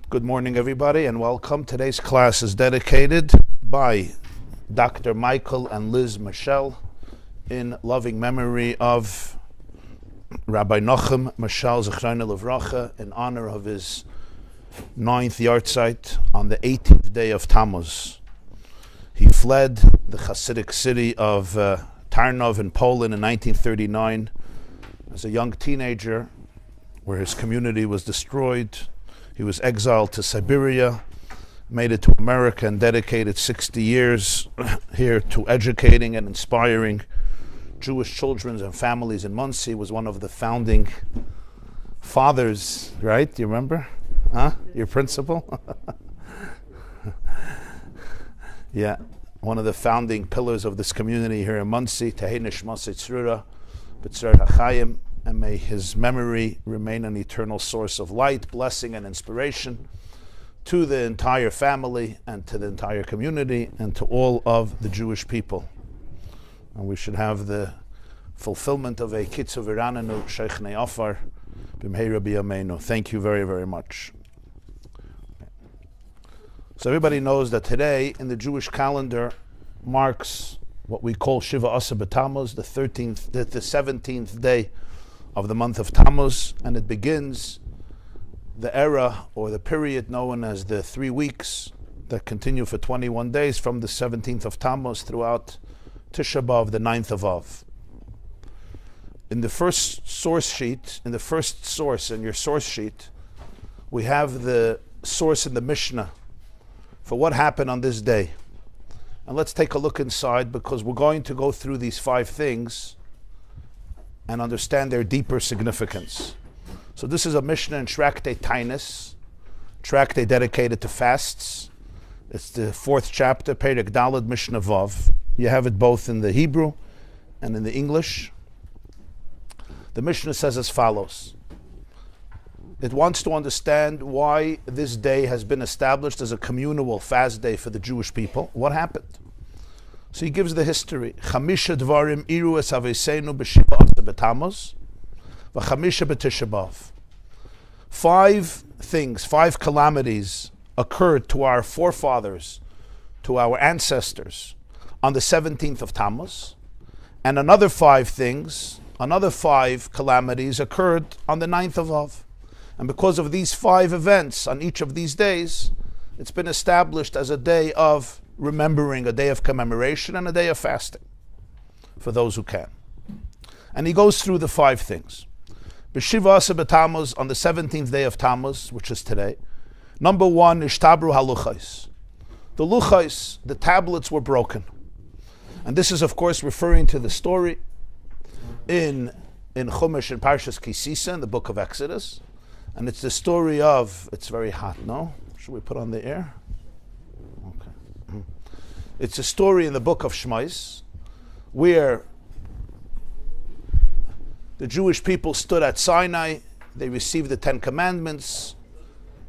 Good morning, everybody, and welcome. Today's class is dedicated by Dr. Michael and Liz Michel in loving memory of Rabbi Nachum Michel Zechrona Livracha in honor of his 9th yahrzeit on the 18th day of Tamuz. He fled the Hasidic city of Tarnów in Poland in 1939 as a young teenager, where his community was destroyed. He was exiled to Siberia, made it to America, and dedicated 60 years here to educating and inspiring Jewish children and families in Muncie. He was one of the founding fathers, right? Do you remember? Your principal? Yeah, one of the founding pillars of this community here in Muncie. Tehei nishmas tzrura b'tzar hachayim. And may his memory remain an eternal source of light, blessing, and inspiration to the entire family and to the entire community and to all of the Jewish people. And we should have the fulfillment of a kitzav v'ranenu shechnei afar b'mheira b'yameinu. Thank you very, very much. So everybody knows that today in the Jewish calendar marks what we call Shiva Asa B'Tamuz, the 17th day of the month of Tamuz, and it begins the era or the period known as the 3 weeks that continue for 21 days from the 17th of Tamuz throughout Tisha B'Av, the 9th of Av. In the first source sheet, in your source sheet, we have the source in the Mishnah for what happened on this day. And let's take a look inside, because we're going to go through these 5 things and understand their deeper significance. So this is a Mishnah in Tractate Tainus, tractate dedicated to fasts. It's the 4th chapter, Perek Daled Mishnah Vav. You have it both in the Hebrew and in the English. The Mishnah says as follows. It wants to understand why this day has been established as a communal fast day for the Jewish people. What happened? So he gives the history. Chamisha dvarim iru es aveseinu b'shiva asa b'tamuz, v'chamisha b'tisha b'av. 5 things, 5 calamities occurred to our forefathers, to our ancestors, on the 17th of Tamuz, and another 5 calamities occurred on the 9th of Av. And because of these 5 events on each of these days, it's been established as a day of remembering, a day of commemoration, and a day of fasting for those who can. And he goes through the 5 things. B'shiva asa b'tamuz, on the 17th day of Tamuz, which is today. Number 1, ishtabru haluchais. The luchais, the tablets, were broken. And this is, of course, referring to the story in Chumash and Parshas Kisisa, in the book of Exodus. And it's the story of, it's very hot, no? Should we put on the air? Okay. It's a story in the book of Shmais where the Jewish people stood at Sinai, they received the 10 commandments,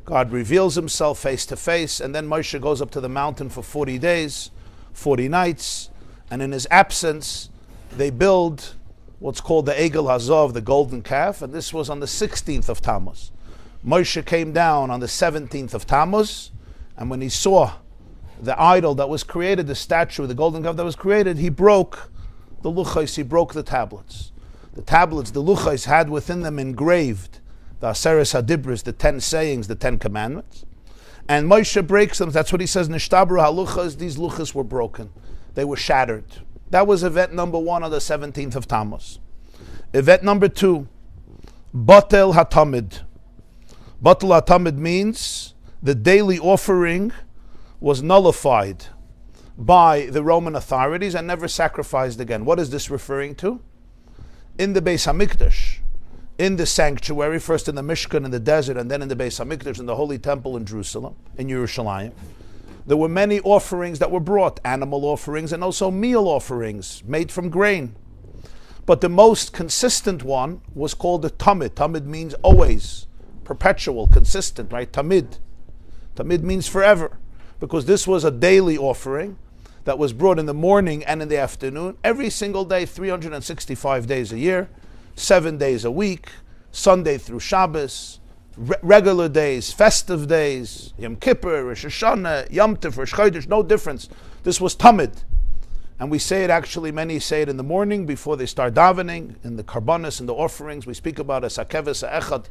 God reveals himself face to face, and then Moshe goes up to the mountain for 40 days, 40 nights, and in his absence, they build what's called the Egel Hazov, the golden calf, and this was on the 16th of Tammuz. Moshe came down on the 17th of Tammuz, and when he saw the idol that was created, the statue, the golden calf that was created, he broke the luchais, he broke the tablets. The tablets, the luchais, had within them engraved the Aseres Hadibris, the 10 sayings, the 10 commandments. And Moshe breaks them. That's what he says, Nishtabru haluchas, these luchas were broken. They were shattered. That was event number 1 on the 17th of Tammuz. Event number 2, Batel HaTamid. Batel HaTamid means the daily offering was nullified by the Roman authorities and never sacrificed again. What is this referring to? In the Beis HaMikdash, in the sanctuary, first in the Mishkan in the desert, and then in the Beis HaMikdash, in the Holy Temple in Jerusalem, in Yerushalayim, there were many offerings that were brought, animal offerings and also meal offerings made from grain. But the most consistent one was called the Tamid. Tamid means always, perpetual, consistent, right? Tamid. Tamid means forever, because this was a daily offering that was brought in the morning and in the afternoon, every single day, 365 days a year, 7 days a week, Sunday through Shabbos, regular days, festive days, Yom Kippur, Rosh Hashanah, Yom Tov, Rosh Chodesh, no difference. This was Tamid. And we say it actually, many say it in the morning before they start davening, in the karbanos and the offerings. We speak about a sakeves echad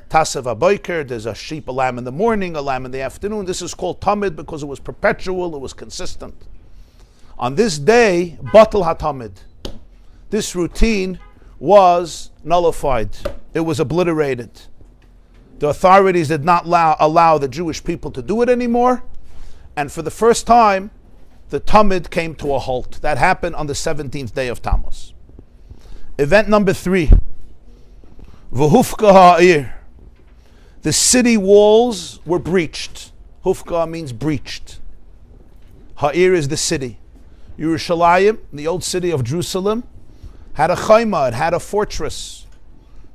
tasev haboiker. There's a sheep, a lamb in the morning, a lamb in the afternoon. This is called Tamid because it was perpetual, it was consistent. On this day, batal hatamid. This routine was nullified. It was obliterated. The authorities did not allow the Jewish people to do it anymore. And for the first time, the Tamid came to a halt. That happened on the 17th day of Tamuz. Event number 3. V'hufka ha'ir. The city walls were breached. Hufka means breached. Ha'ir is the city. Yerushalayim, the old city of Jerusalem, had a chayma, it had a fortress.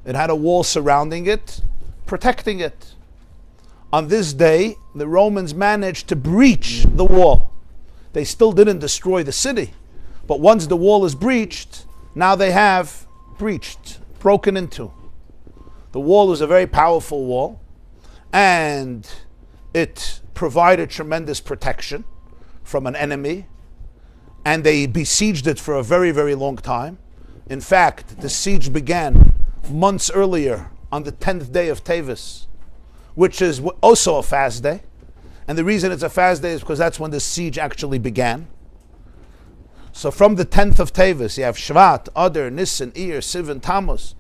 It had a wall surrounding it, protecting it. On this day, the Romans managed to breach the wall. They still didn't destroy the city, but once the wall is breached, now they have breached, broken into. The wall was a very powerful wall, and it provided tremendous protection from an enemy, and they besieged it for a very, very long time. In fact, the siege began months earlier on the 10th day of Tavis, which is also a fast day. And the reason it's a fast day is because that's when the siege actually began. So from the 10th of Tavis, you have Shvat, Adar, Nisan, Iyar, Sivan, Tamuz.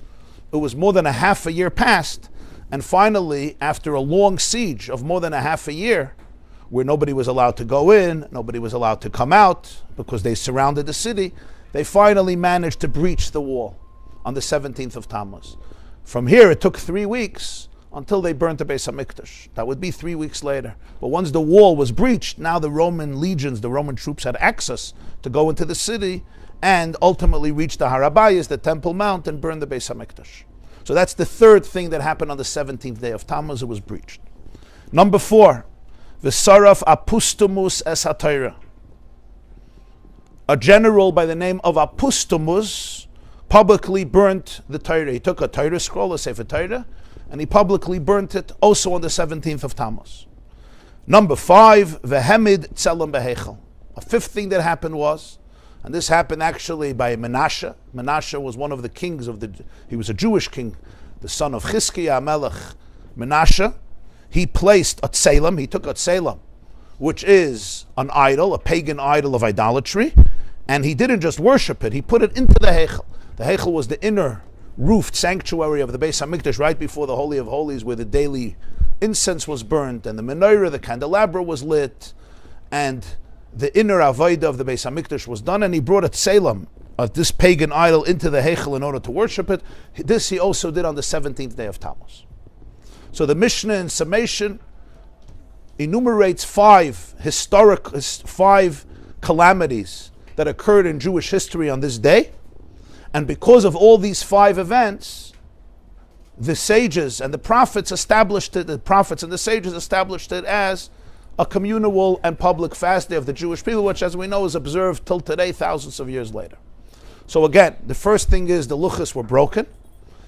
It was more than a half a year past. And finally, after a long siege of more than a half a year, where nobody was allowed to go in, nobody was allowed to come out, because they surrounded the city, they finally managed to breach the wall on the 17th of Tammuz. From here, it took 3 weeks until they burnt the Beis HaMikdash. That would be 3 weeks later. But once the wall was breached, now the Roman legions, the Roman troops had access to go into the city and ultimately reach the Har HaBayis, the Temple Mount, and burn the Beis HaMikdash. So that's the third thing that happened on the 17th day of Tammuz. It was breached. Number 4, V'saraf Apustumus es HaTorah. A general by the name of Apustumus publicly burnt the Torah. He took a Torah scroll, a Sefer Torah, and he publicly burnt it also on the 17th of Tammuz. Number 5, Vehemid Tzelem Behechel. A fifth thing that happened was, and this happened actually by Menashe. Menashe was one of the kings he was a Jewish king, the son of Chizkiah Melech. Menashe, he placed a Tzelem, he took a Tzelem, which is an idol, a pagan idol of idolatry, and he didn't just worship it, he put it into the Heichel. The Heichel was the inner roofed sanctuary of the Beis HaMikdash, right before the Holy of Holies, where the daily incense was burnt, and the menorah, the candelabra was lit, and the inner avodah of the Beis HaMikdash was done, and he brought a tzelem of this pagan idol into the Heichel in order to worship it. This he also did on the 17th day of Tammuz. So the Mishnah in summation enumerates 5 calamities that occurred in Jewish history on this day. And because of all these 5 events, the sages and the prophets established it, the prophets and the sages established it as a communal and public fast day of the Jewish people, which, as we know, is observed till today, thousands of years later. So again, the first thing is the luchos were broken.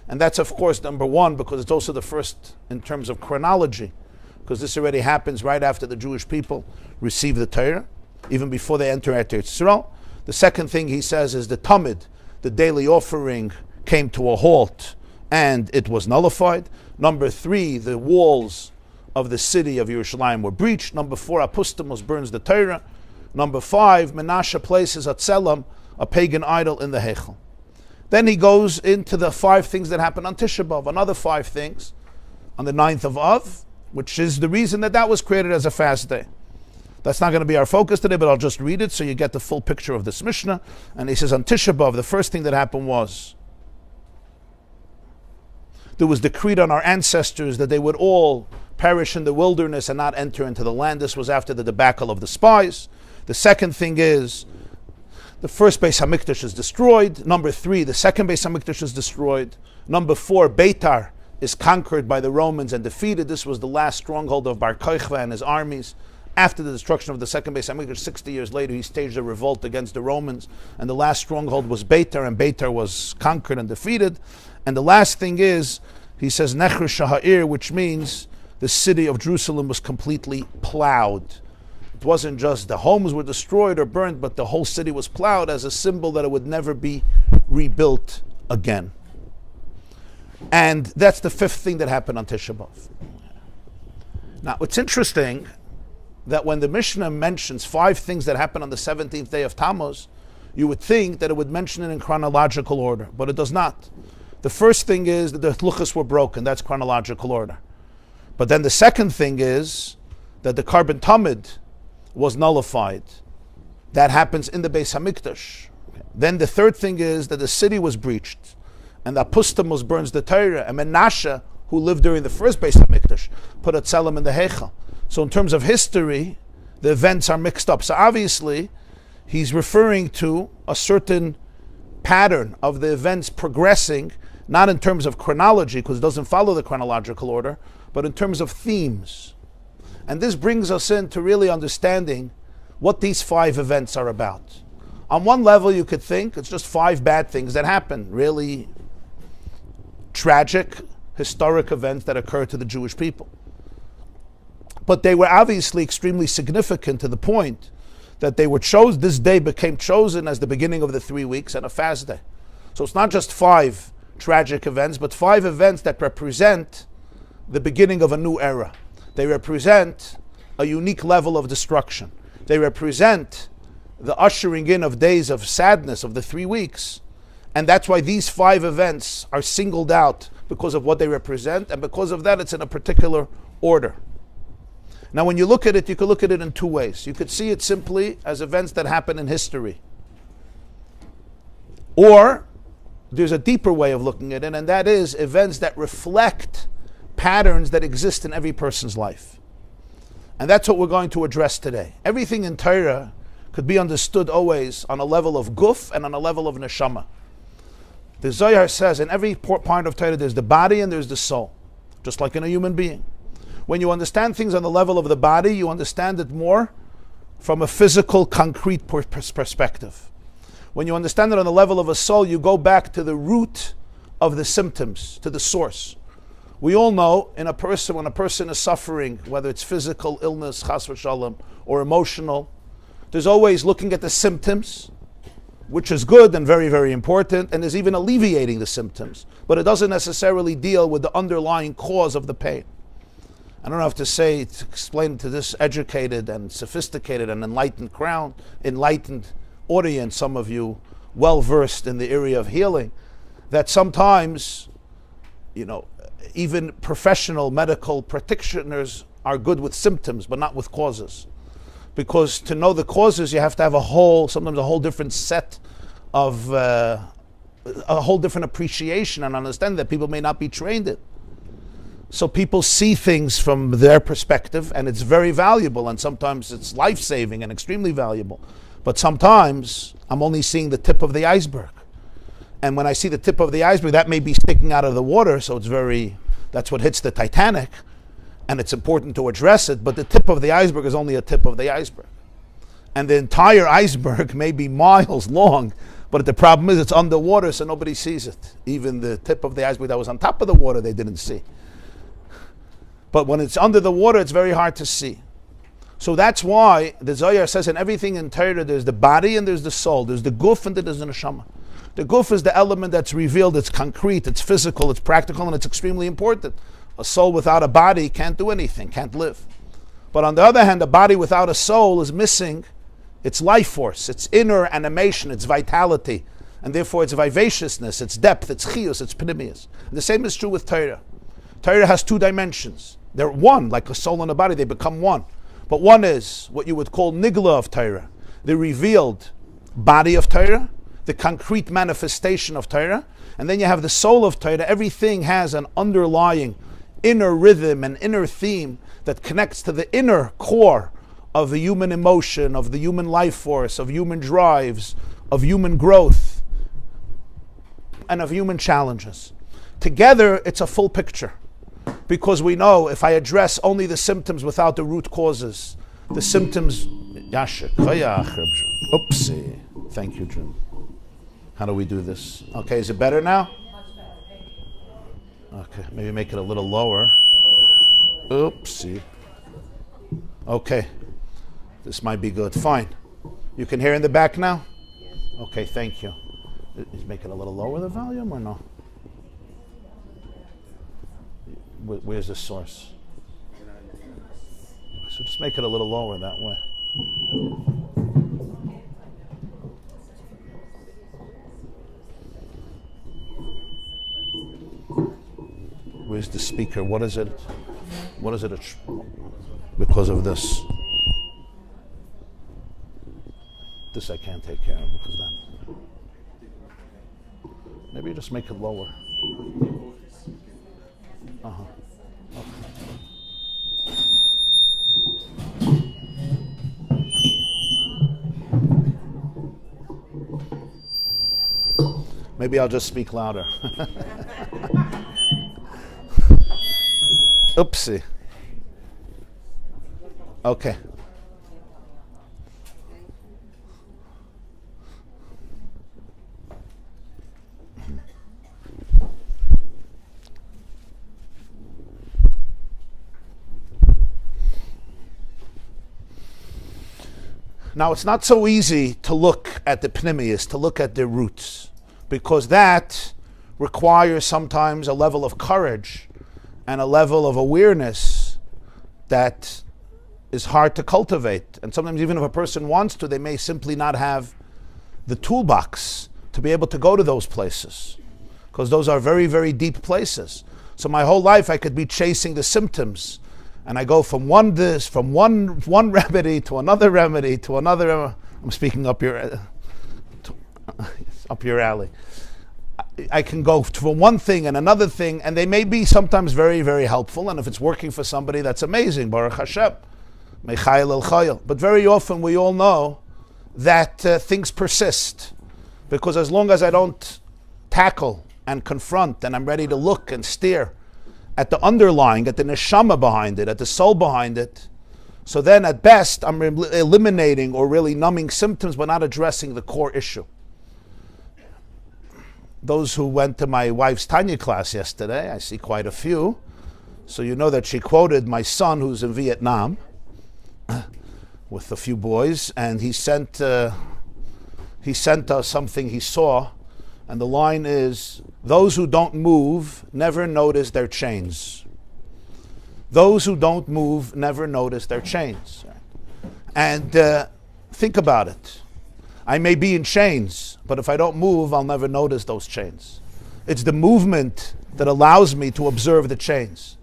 And that's, of course, number 1, because it's also the first in terms of chronology, because this already happens right after the Jewish people receive the Torah, even before they enter Eretz Yisrael. The second thing he says is the Tamid, the daily offering, came to a halt and it was nullified. Number 3, the walls of the city of Yerushalayim were breached. Number 4, Apustumus burns the Torah. Number 5, Menashe places a tzelem, a pagan idol, in the Heichel. Then he goes into the 5 things that happened on Tisha B'Av, another 5 things on the 9th of Av, which is the reason that was created as a fast day. That's not going to be our focus today, but I'll just read it so you get the full picture of this Mishnah. And he says, on Tisha B'Av, the first thing that happened was, there was decreed on our ancestors that they would all perish in the wilderness and not enter into the land. This was after the debacle of the spies. The second thing is, the first Beis HaMikdash is destroyed. Number 3, the second Beis HaMikdash is destroyed. Number 4, Beitar is conquered by the Romans and defeated. This was the last stronghold of Bar Kokhba and his armies. After the destruction of the second Beis HaMikdash, 60 years later, he staged a revolt against the Romans, and the last stronghold was Beitar, and Beitar was conquered and defeated. And the last thing is, He says Necher Shaha'ir, which means the city of Jerusalem was completely plowed. It wasn't just the homes were destroyed or burned, but the whole city was plowed as a symbol that it would never be rebuilt again. And that's the fifth thing that happened on Tisha B'Av. Now, it's interesting that when the Mishnah mentions 5 things that happened on the 17th day of Tamuz, you would think that it would mention it in chronological order, but it does not. The first thing is that the luchos were broken. That's chronological order. But then the second thing is that the carbon tamid was nullified. That happens in the Beis Hamikdash. Then the third thing is that the city was breached, and the Apustam burns the Torah, and Menashe, who lived during the first Beis Hamikdash, put a tzelem in the Heichal. So in terms of history, the events are mixed up. So obviously, he's referring to a certain pattern of the events progressing, not in terms of chronology, because it doesn't follow the chronological order, but in terms of themes. And this brings us into really understanding what these 5 events are about. On one level, you could think it's just 5 bad things that happened, really tragic, historic events that occurred to the Jewish people. But they were obviously extremely significant to the point that they were chosen. This day became chosen as the beginning of the 3 weeks and a fast day. So it's not just 5 tragic events, but 5 events that represent the beginning of a new era. They represent a unique level of destruction. They represent the ushering in of days of sadness of the 3 weeks. And that's why these 5 events are singled out because of what they represent, and because of that it's in a particular order. Now when you look at it, you could look at it in 2 ways. You could see it simply as events that happen in history. Or there's a deeper way of looking at it, and that is events that reflect patterns that exist in every person's life. And that's what we're going to address today. Everything in Torah could be understood always on a level of guf and on a level of neshama. The Zohar says in every part of Torah there's the body and there's the soul, just like in a human being. When you understand things on the level of the body, you understand it more from a physical, concrete perspective. When you understand it on the level of a soul, you go back to the root of the symptoms, to the source. We all know in a person, when a person is suffering, whether it's physical illness, chas v'shalom, or emotional, there's always looking at the symptoms, which is good and very, very important, and is even alleviating the symptoms. But it doesn't necessarily deal with the underlying cause of the pain. I don't have to explain to this educated and sophisticated and enlightened audience, some of you well-versed in the area of healing, that sometimes, even professional medical practitioners are good with symptoms, but not with causes. Because to know the causes, you have to have sometimes a whole different set of, a whole different appreciation and understanding that people may not be trained in. So people see things from their perspective, and it's very valuable, and sometimes it's life-saving and extremely valuable. But sometimes I'm only seeing the tip of the iceberg. And when I see the tip of the iceberg, that may be sticking out of the water, so that's what hits the Titanic, and it's important to address it, but the tip of the iceberg is only a tip of the iceberg. And the entire iceberg may be miles long, but the problem is it's underwater, so nobody sees it. Even the tip of the iceberg that was on top of the water, they didn't see. But when it's under the water, it's very hard to see. So that's why the Zohar says in everything in Torah, there's the body and there's the soul. There's the guf and there's the neshama. The guf is the element that's revealed, it's concrete, it's physical, it's practical, and it's extremely important. A soul without a body can't do anything, can't live. But on the other hand, a body without a soul is missing its life force, its inner animation, its vitality, and therefore its vivaciousness, its depth, its chiyus, its pnimius. And the same is true with Torah. Torah has 2 dimensions. They're one, like a soul and a body, they become one. But one is what you would call nigla of Torah, the revealed body of Torah, the concrete manifestation of Torah, and then you have the soul of Torah. Everything has an underlying inner rhythm and inner theme that connects to the inner core of the human emotion, of the human life force, of human drives, of human growth, and of human challenges. Together, it's a full picture. Because we know if I address only the symptoms without the root causes, the symptoms... Oopsie. Thank you, Jim. How do we do this? Okay, is it better now? Much better, thank you. Okay, maybe make it a little lower. Oopsie. Okay, this might be good. Fine. You can hear in the back now? Okay, thank you. Make it a little lower, the volume, or no? Where's the source? So just make it a little lower that way. Where's the speaker? What is it? What is it? Because of this. This I can't take care of because then. Maybe you just make it lower. Uh-huh. Okay. Maybe I'll just speak louder. Oopsie. Okay. Now, it's not so easy to look at the pnimius, to look at their roots, because that requires sometimes a level of courage and a level of awareness that is hard to cultivate. And sometimes even if a person wants to, they may simply not have the toolbox to be able to go to those places, because those are very, very deep places. So my whole life I could be chasing the symptoms, and I go from one remedy to another remedy to another. I'm speaking up your alley. I can go from one thing and another thing, and they may be sometimes very, very helpful. And if it's working for somebody, that's amazing. Baruch Hashem. Mechayel el chayel. But very often we all know that things persist, because as long as I don't tackle and confront, and I'm ready to look and steer at the underlying, at the neshama behind it, at the soul behind it, so then at best I'm eliminating or really numbing symptoms but not addressing the core issue. Those who went to my wife's Tanya class yesterday, I see quite a few, so you know that she quoted my son who's in Vietnam with a few boys, and he sent us something he saw, and the line is, those who don't move never notice their chains. Those who don't move never notice their chains. And think about it. I may be in chains, but if I don't move, I'll never notice those chains. It's the movement that allows me to observe the chains.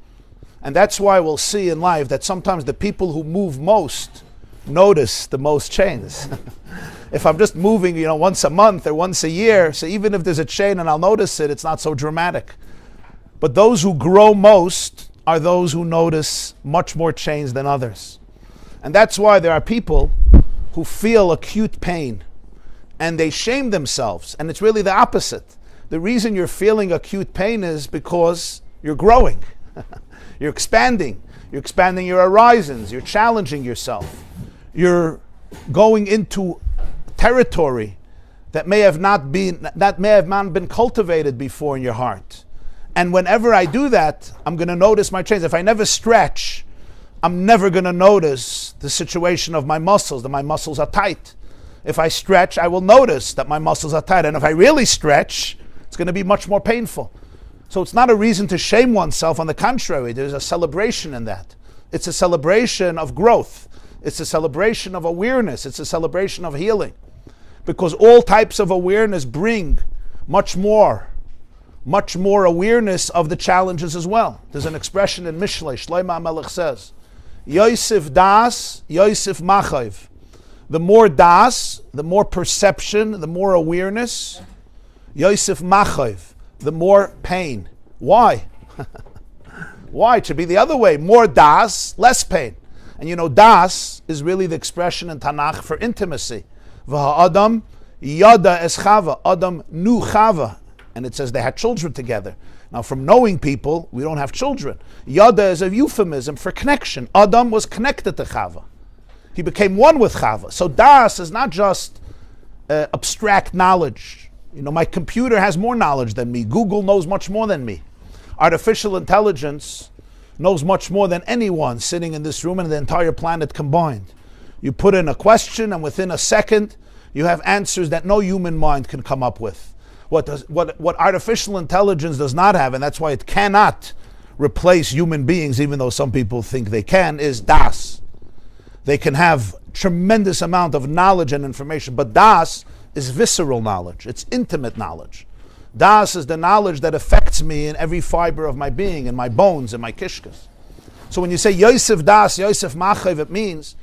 And that's why we'll see in life that sometimes the people who move most notice the most chains. If I'm just moving, once a month or once a year, so even if there's a chain and I'll notice it, it's not so dramatic. But those who grow most are those who notice much more chains than others. And that's why there are people who feel acute pain and they shame themselves. And it's really the opposite. The reason you're feeling acute pain is because you're growing. You're expanding. You're expanding your horizons. You're challenging yourself. You're going into territory that may have not been cultivated before in your heart. And whenever I do that, I'm going to notice my chains. If I never stretch, I'm never going to notice the situation of my muscles, that my muscles are tight. If I stretch, I will notice that my muscles are tight. And if I really stretch, it's going to be much more painful. So it's not a reason to shame oneself. On the contrary, there's a celebration in that. It's a celebration of growth. It's a celebration of awareness. It's a celebration of healing. Because all types of awareness bring much more awareness of the challenges as well. There's an expression in Mishlei, Shlomo HaMelech says, Yosef das, Yosef machav. The more das, the more perception, the more awareness. Yosef machav, the more pain. Why? Why? It should be the other way. More das, less pain. And das is really the expression in Tanakh for intimacy. V'ha'adam yada es chava. Adam knew chava. And it says they had children together. Now from knowing people, we don't have children. Yada is a euphemism for connection. Adam was connected to chava. He became one with chava. So das is not just abstract knowledge. My computer has more knowledge than me. Google knows much more than me. Artificial intelligence knows much more than anyone sitting in this room and the entire planet combined. You put in a question and within a second, you have answers that no human mind can come up with. What artificial intelligence does not have, and that's why it cannot replace human beings, even though some people think they can, is das. They can have tremendous amount of knowledge and information, but das is visceral knowledge. It's intimate knowledge. Das is the knowledge that affects me in every fiber of my being, in my bones, in my kishkas. So when you say Yosef das, Yosef machav, it means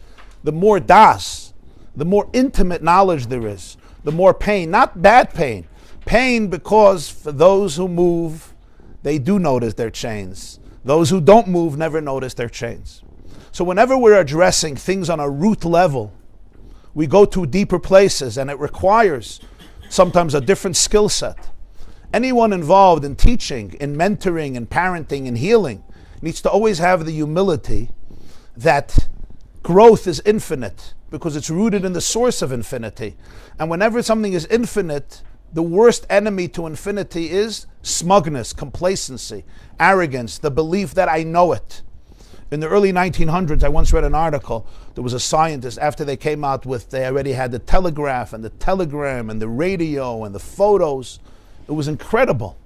the more das, the more intimate knowledge there is, the more pain, not bad pain. Pain because for those who move, they do notice their chains. Those who don't move never notice their chains. So whenever we're addressing things on a root level, we go to deeper places and it requires sometimes a different skill set. Anyone involved in teaching, in mentoring, in parenting, in healing needs to always have the humility that growth is infinite because it's rooted in the source of infinity. And whenever something is infinite, the worst enemy to infinity is smugness, complacency, arrogance, the belief that I know it. In the early 1900s, I once read an article. There was a scientist, after they came out with, they already had the telegraph and the telegram and the radio and the photos. It was incredible.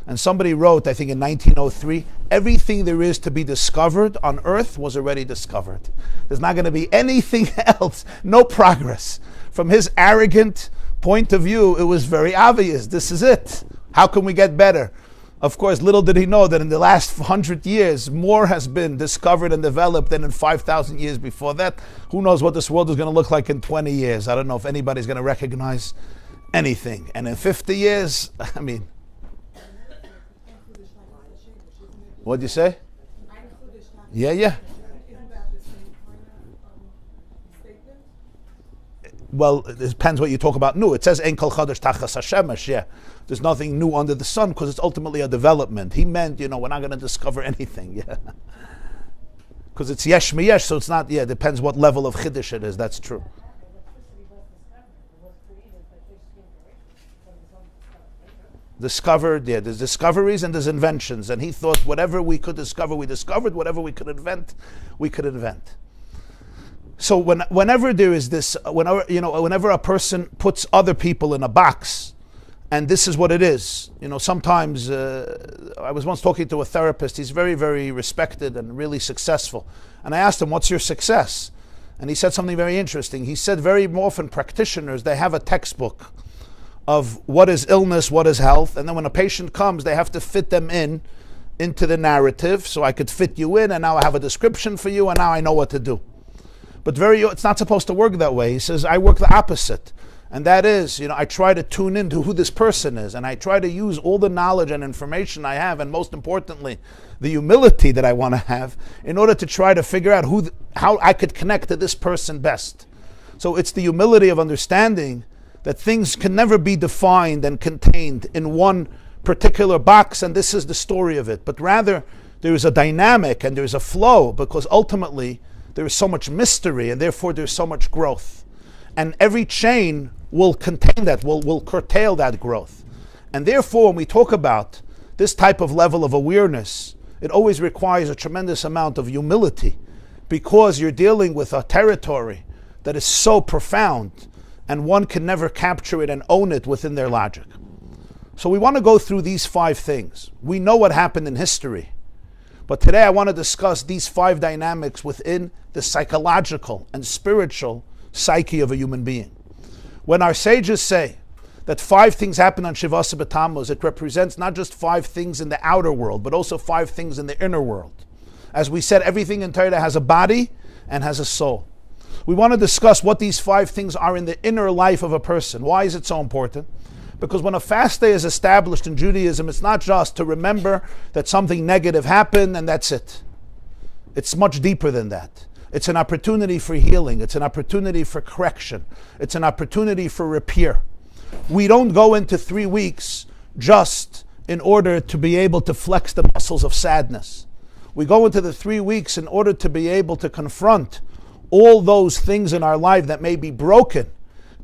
And somebody wrote, I think in 1903, everything there is to be discovered on Earth was already discovered. There's not going to be anything else, no progress. From his arrogant point of view, it was very obvious. This is it. How can we get better? Of course, little did he know that in the last 100 years, more has been discovered and developed than in 5,000 years before that. Who knows what this world is going to look like in 20 years? I don't know if anybody's going to recognize anything. And in 50 years, I mean, what'd you say? Yeah. Well, it depends what you talk about new. It says, Ein kol chadash tachas hashemesh, yeah. There's nothing new under the sun because it's ultimately a development. He meant, we're not going to discover anything, yeah. Because it's yesh miyesh, so it's not, yeah, depends what level of chiddush it is, that's true. Discovered, yeah, there's discoveries and there's inventions. And he thought whatever we could discover, we discovered. Whatever we could invent, we could invent. So whenever there is this, whenever a person puts other people in a box, and this is what it is, sometimes, I was once talking to a therapist, he's very, very respected and really successful. And I asked him, what's your success? And he said something very interesting. He said very often practitioners, they have a textbook of what is illness, what is health, and then when a patient comes, they have to fit them into the narrative, so I could fit you in, and now I have a description for you, and now I know what to do. But it's not supposed to work that way. He says, I work the opposite. And that is, I try to tune into who this person is, and I try to use all the knowledge and information I have, and most importantly, the humility that I want to have, in order to try to figure out how I could connect to this person best. So it's the humility of understanding that things can never be defined and contained in one particular box, and this is the story of it. But rather, there is a dynamic and there is a flow, because ultimately, there is so much mystery, and therefore there's so much growth. And every chain will contain that, will curtail that growth. And therefore, when we talk about this type of level of awareness, it always requires a tremendous amount of humility, because you're dealing with a territory that is so profound, and one can never capture it and own it within their logic. So we want to go through these 5 things. We know what happened in history. But today I want to discuss these 5 dynamics within the psychological and spiritual psyche of a human being. When our sages say that 5 things happen on Shivasa B'Tamuz, it represents not just 5 things in the outer world, but also 5 things in the inner world. As we said, everything in Torah has a body and has a soul. We want to discuss what these 5 things are in the inner life of a person. Why is it so important? Because when a fast day is established in Judaism, it's not just to remember that something negative happened and that's it. It's much deeper than that. It's an opportunity for healing. It's an opportunity for correction. It's an opportunity for repair. We don't go into 3 weeks just in order to be able to flex the muscles of sadness. We go into the 3 weeks in order to be able to confront all those things in our life that may be broken,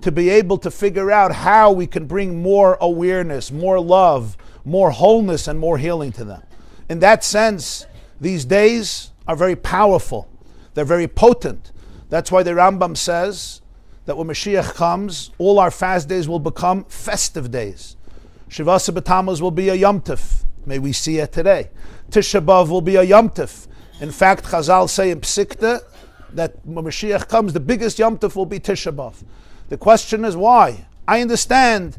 to be able to figure out how we can bring more awareness, more love, more wholeness, and more healing to them. In that sense, these days are very powerful. They're very potent. That's why the Rambam says that when Mashiach comes, all our fast days will become festive days. Shivasa B'Tamuz will be a Yom Tov. May we see it today. Tisha B'Av will be a Yom Tov. In fact, Chazal say in Psikta that when Mashiach comes, the biggest Yom Tov will be Tisha B'Av. The question is why? I understand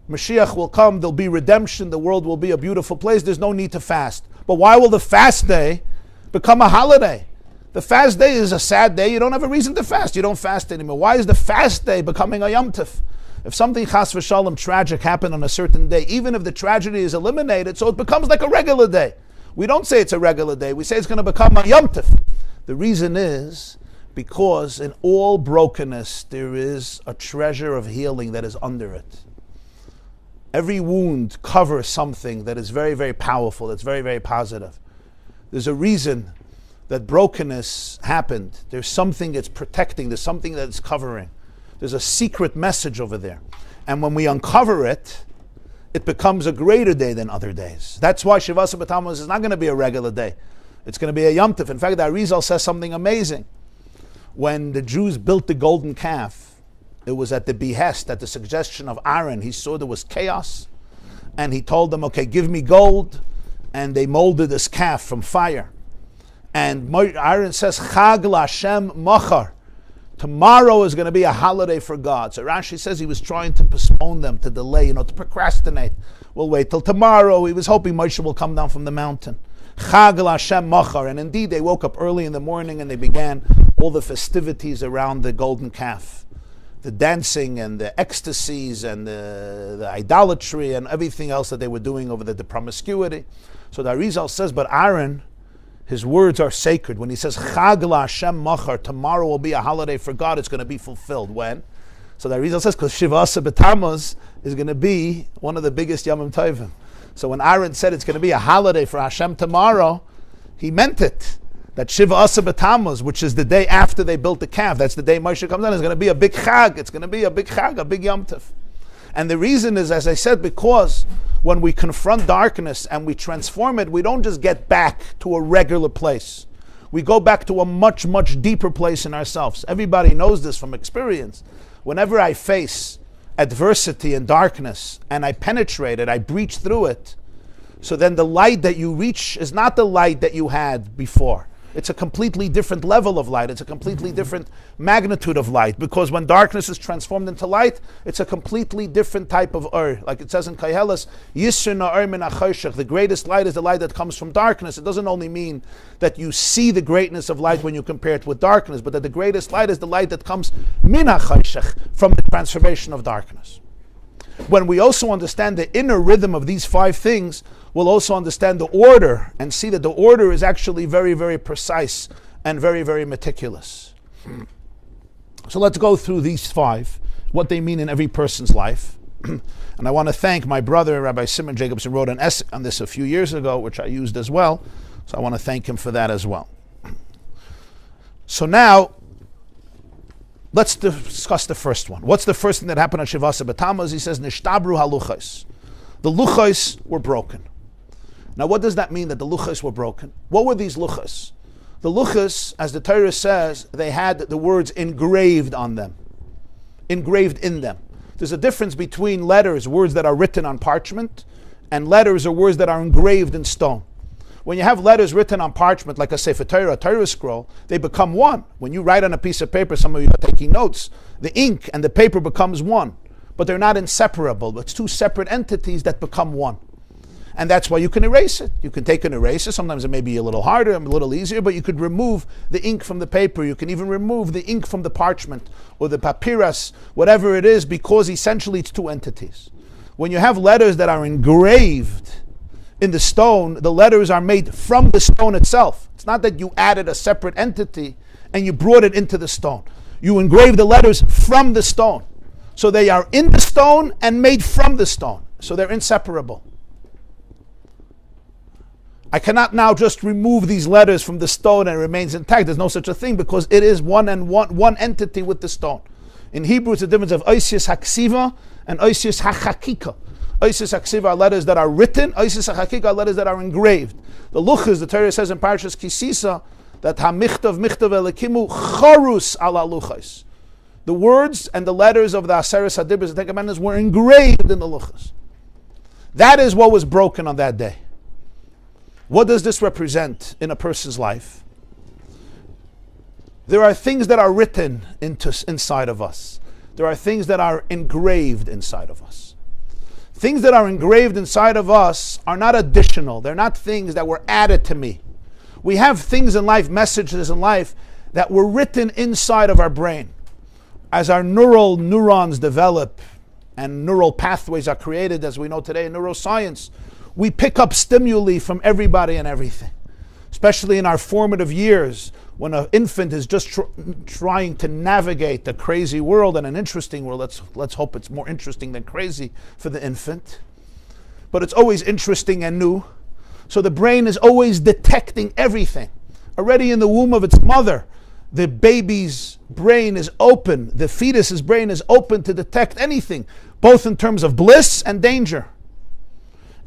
Mashiach will come, there'll be redemption, the world will be a beautiful place, there's no need to fast. But why will the fast day become a holiday? The fast day is a sad day, you don't have a reason to fast, you don't fast anymore. Why is the fast day becoming a Yom Tov? If something chas v'shalom tragic happened on a certain day, even if the tragedy is eliminated, so it becomes like a regular day. We don't say it's a regular day, we say it's going to become a Yom Tov. The reason is because in all brokenness there is a treasure of healing that is under it. Every wound covers something that is very, very powerful, that's very, very positive. There's a reason that brokenness happened. There's something it's protecting, there's something that it's covering. There's a secret message over there. And when we uncover it, it becomes a greater day than other days. That's why Shivasa B'Tamuz is not going to be a regular day. It's going to be a Yom Tov. In fact, the Arizal says something amazing. When the Jews built the golden calf, it was at the behest, at the suggestion of Aaron. He saw there was chaos, and he told them, okay, give me gold, and they molded this calf from fire. And Aaron says, Chag LaHashem Machar. Tomorrow is going to be a holiday for God. So Rashi says he was trying to postpone them, to delay, to procrastinate. We'll wait till tomorrow. He was hoping Moshe will come down from the mountain. Chag LaHashem Machar. And indeed, they woke up early in the morning and they began all the festivities around the golden calf. The dancing and the ecstasies and the idolatry and everything else that they were doing over the promiscuity. So the Arizal says, but Aaron, his words are sacred. When he says, Chag LaHashem Machar, tomorrow will be a holiday for God, it's going to be fulfilled. When? So the Arizal says, because Shivasa B'Tamuz is going to be one of the biggest Yomim Tovim. So when Aaron said it's going to be a holiday for Hashem tomorrow, he meant it. That Shivasa B'Tamuz, which is the day after they built the calf, that's the day Moshe comes down, is going to be a big chag. It's going to be a big chag, a big Yom Tov. And the reason is, as I said, because when we confront darkness and we transform it, we don't just get back to a regular place. We go back to a much, much deeper place in ourselves. Everybody knows this from experience. Whenever I face adversity and darkness and I penetrate it, I breach through it, so then the light that you reach is not the light that you had before. It's a completely different level of light. It's a completely different magnitude of light. Because when darkness is transformed into light, it's a completely different type of ur. Like it says in Kaiheles, Yisr na'ur min ha'choshech. The greatest light is the light that comes from darkness. It doesn't only mean that you see the greatness of light when you compare it with darkness, but that the greatest light is the light that comes min ha'choshech, from the transformation of darkness. When we also understand the inner rhythm of these five things, we'll also understand the order and see that the order is actually very, very precise and very, very meticulous. So let's go through these five, what they mean in every person's life. And I want to thank my brother, Rabbi Simon Jacobson, wrote an essay on this a few years ago, which I used as well. So I want to thank him for that as well. So now, let's discuss the first one. What's the first thing that happened on Shivasa B'Tamuz? He says, Nishtabru haluchos. The luchos were broken. Now what does that mean, that the luchos were broken? What were these luchos? The luchos, as the Torah says, they had the words engraved on them. Engraved in them. There's a difference between letters, words that are written on parchment, and letters or words that are engraved in stone. When you have letters written on parchment, like a Sefer Torah, a Torah scroll, they become one. When you write on a piece of paper, some of you are taking notes, the ink and the paper becomes one. But they're not inseparable. It's two separate entities that become one. And that's why you can erase it. You can take an eraser. Sometimes it may be a little harder, a little easier, but you could remove the ink from the paper. You can even remove the ink from the parchment or the papyrus, whatever it is, because essentially it's two entities. When you have letters that are engraved in the stone, the letters are made from the stone itself. It's not that you added a separate entity and you brought it into the stone. You engrave the letters from the stone. So they are in the stone and made from the stone. So they're inseparable. I cannot now just remove these letters from the stone and it remains intact. There's no such a thing, because it is one entity with the stone. In Hebrew, it's a difference of oisius haksiva and oisius hachakika. Oisis HaKsiva are letters that are written. Oisis HaChakika are letters that are engraved. The luchas, the Torah says in Parshas Kisisa, that HaMichtav Michtav Elikimu Charus ala luchas. The words and the letters of the Aseres HaDibros, the Ten Commandments, were engraved in the luchas. That is what was broken on that day. What does this represent in a person's life? There are things that are written inside of us. There are things that are engraved inside of us. Things that are engraved inside of us are not additional. They're not things that were added to me. We have things in life, messages in life, that were written inside of our brain. As our neurons develop and neural pathways are created, as we know today in neuroscience, we pick up stimuli from everybody and everything. Especially in our formative years, when an infant is just trying to navigate the crazy world and an interesting world. Let's hope it's more interesting than crazy for the infant. But it's always interesting and new. So the brain is always detecting everything. Already in the womb of its mother, the baby's brain is open, the fetus's brain is open to detect anything, both in terms of bliss and danger.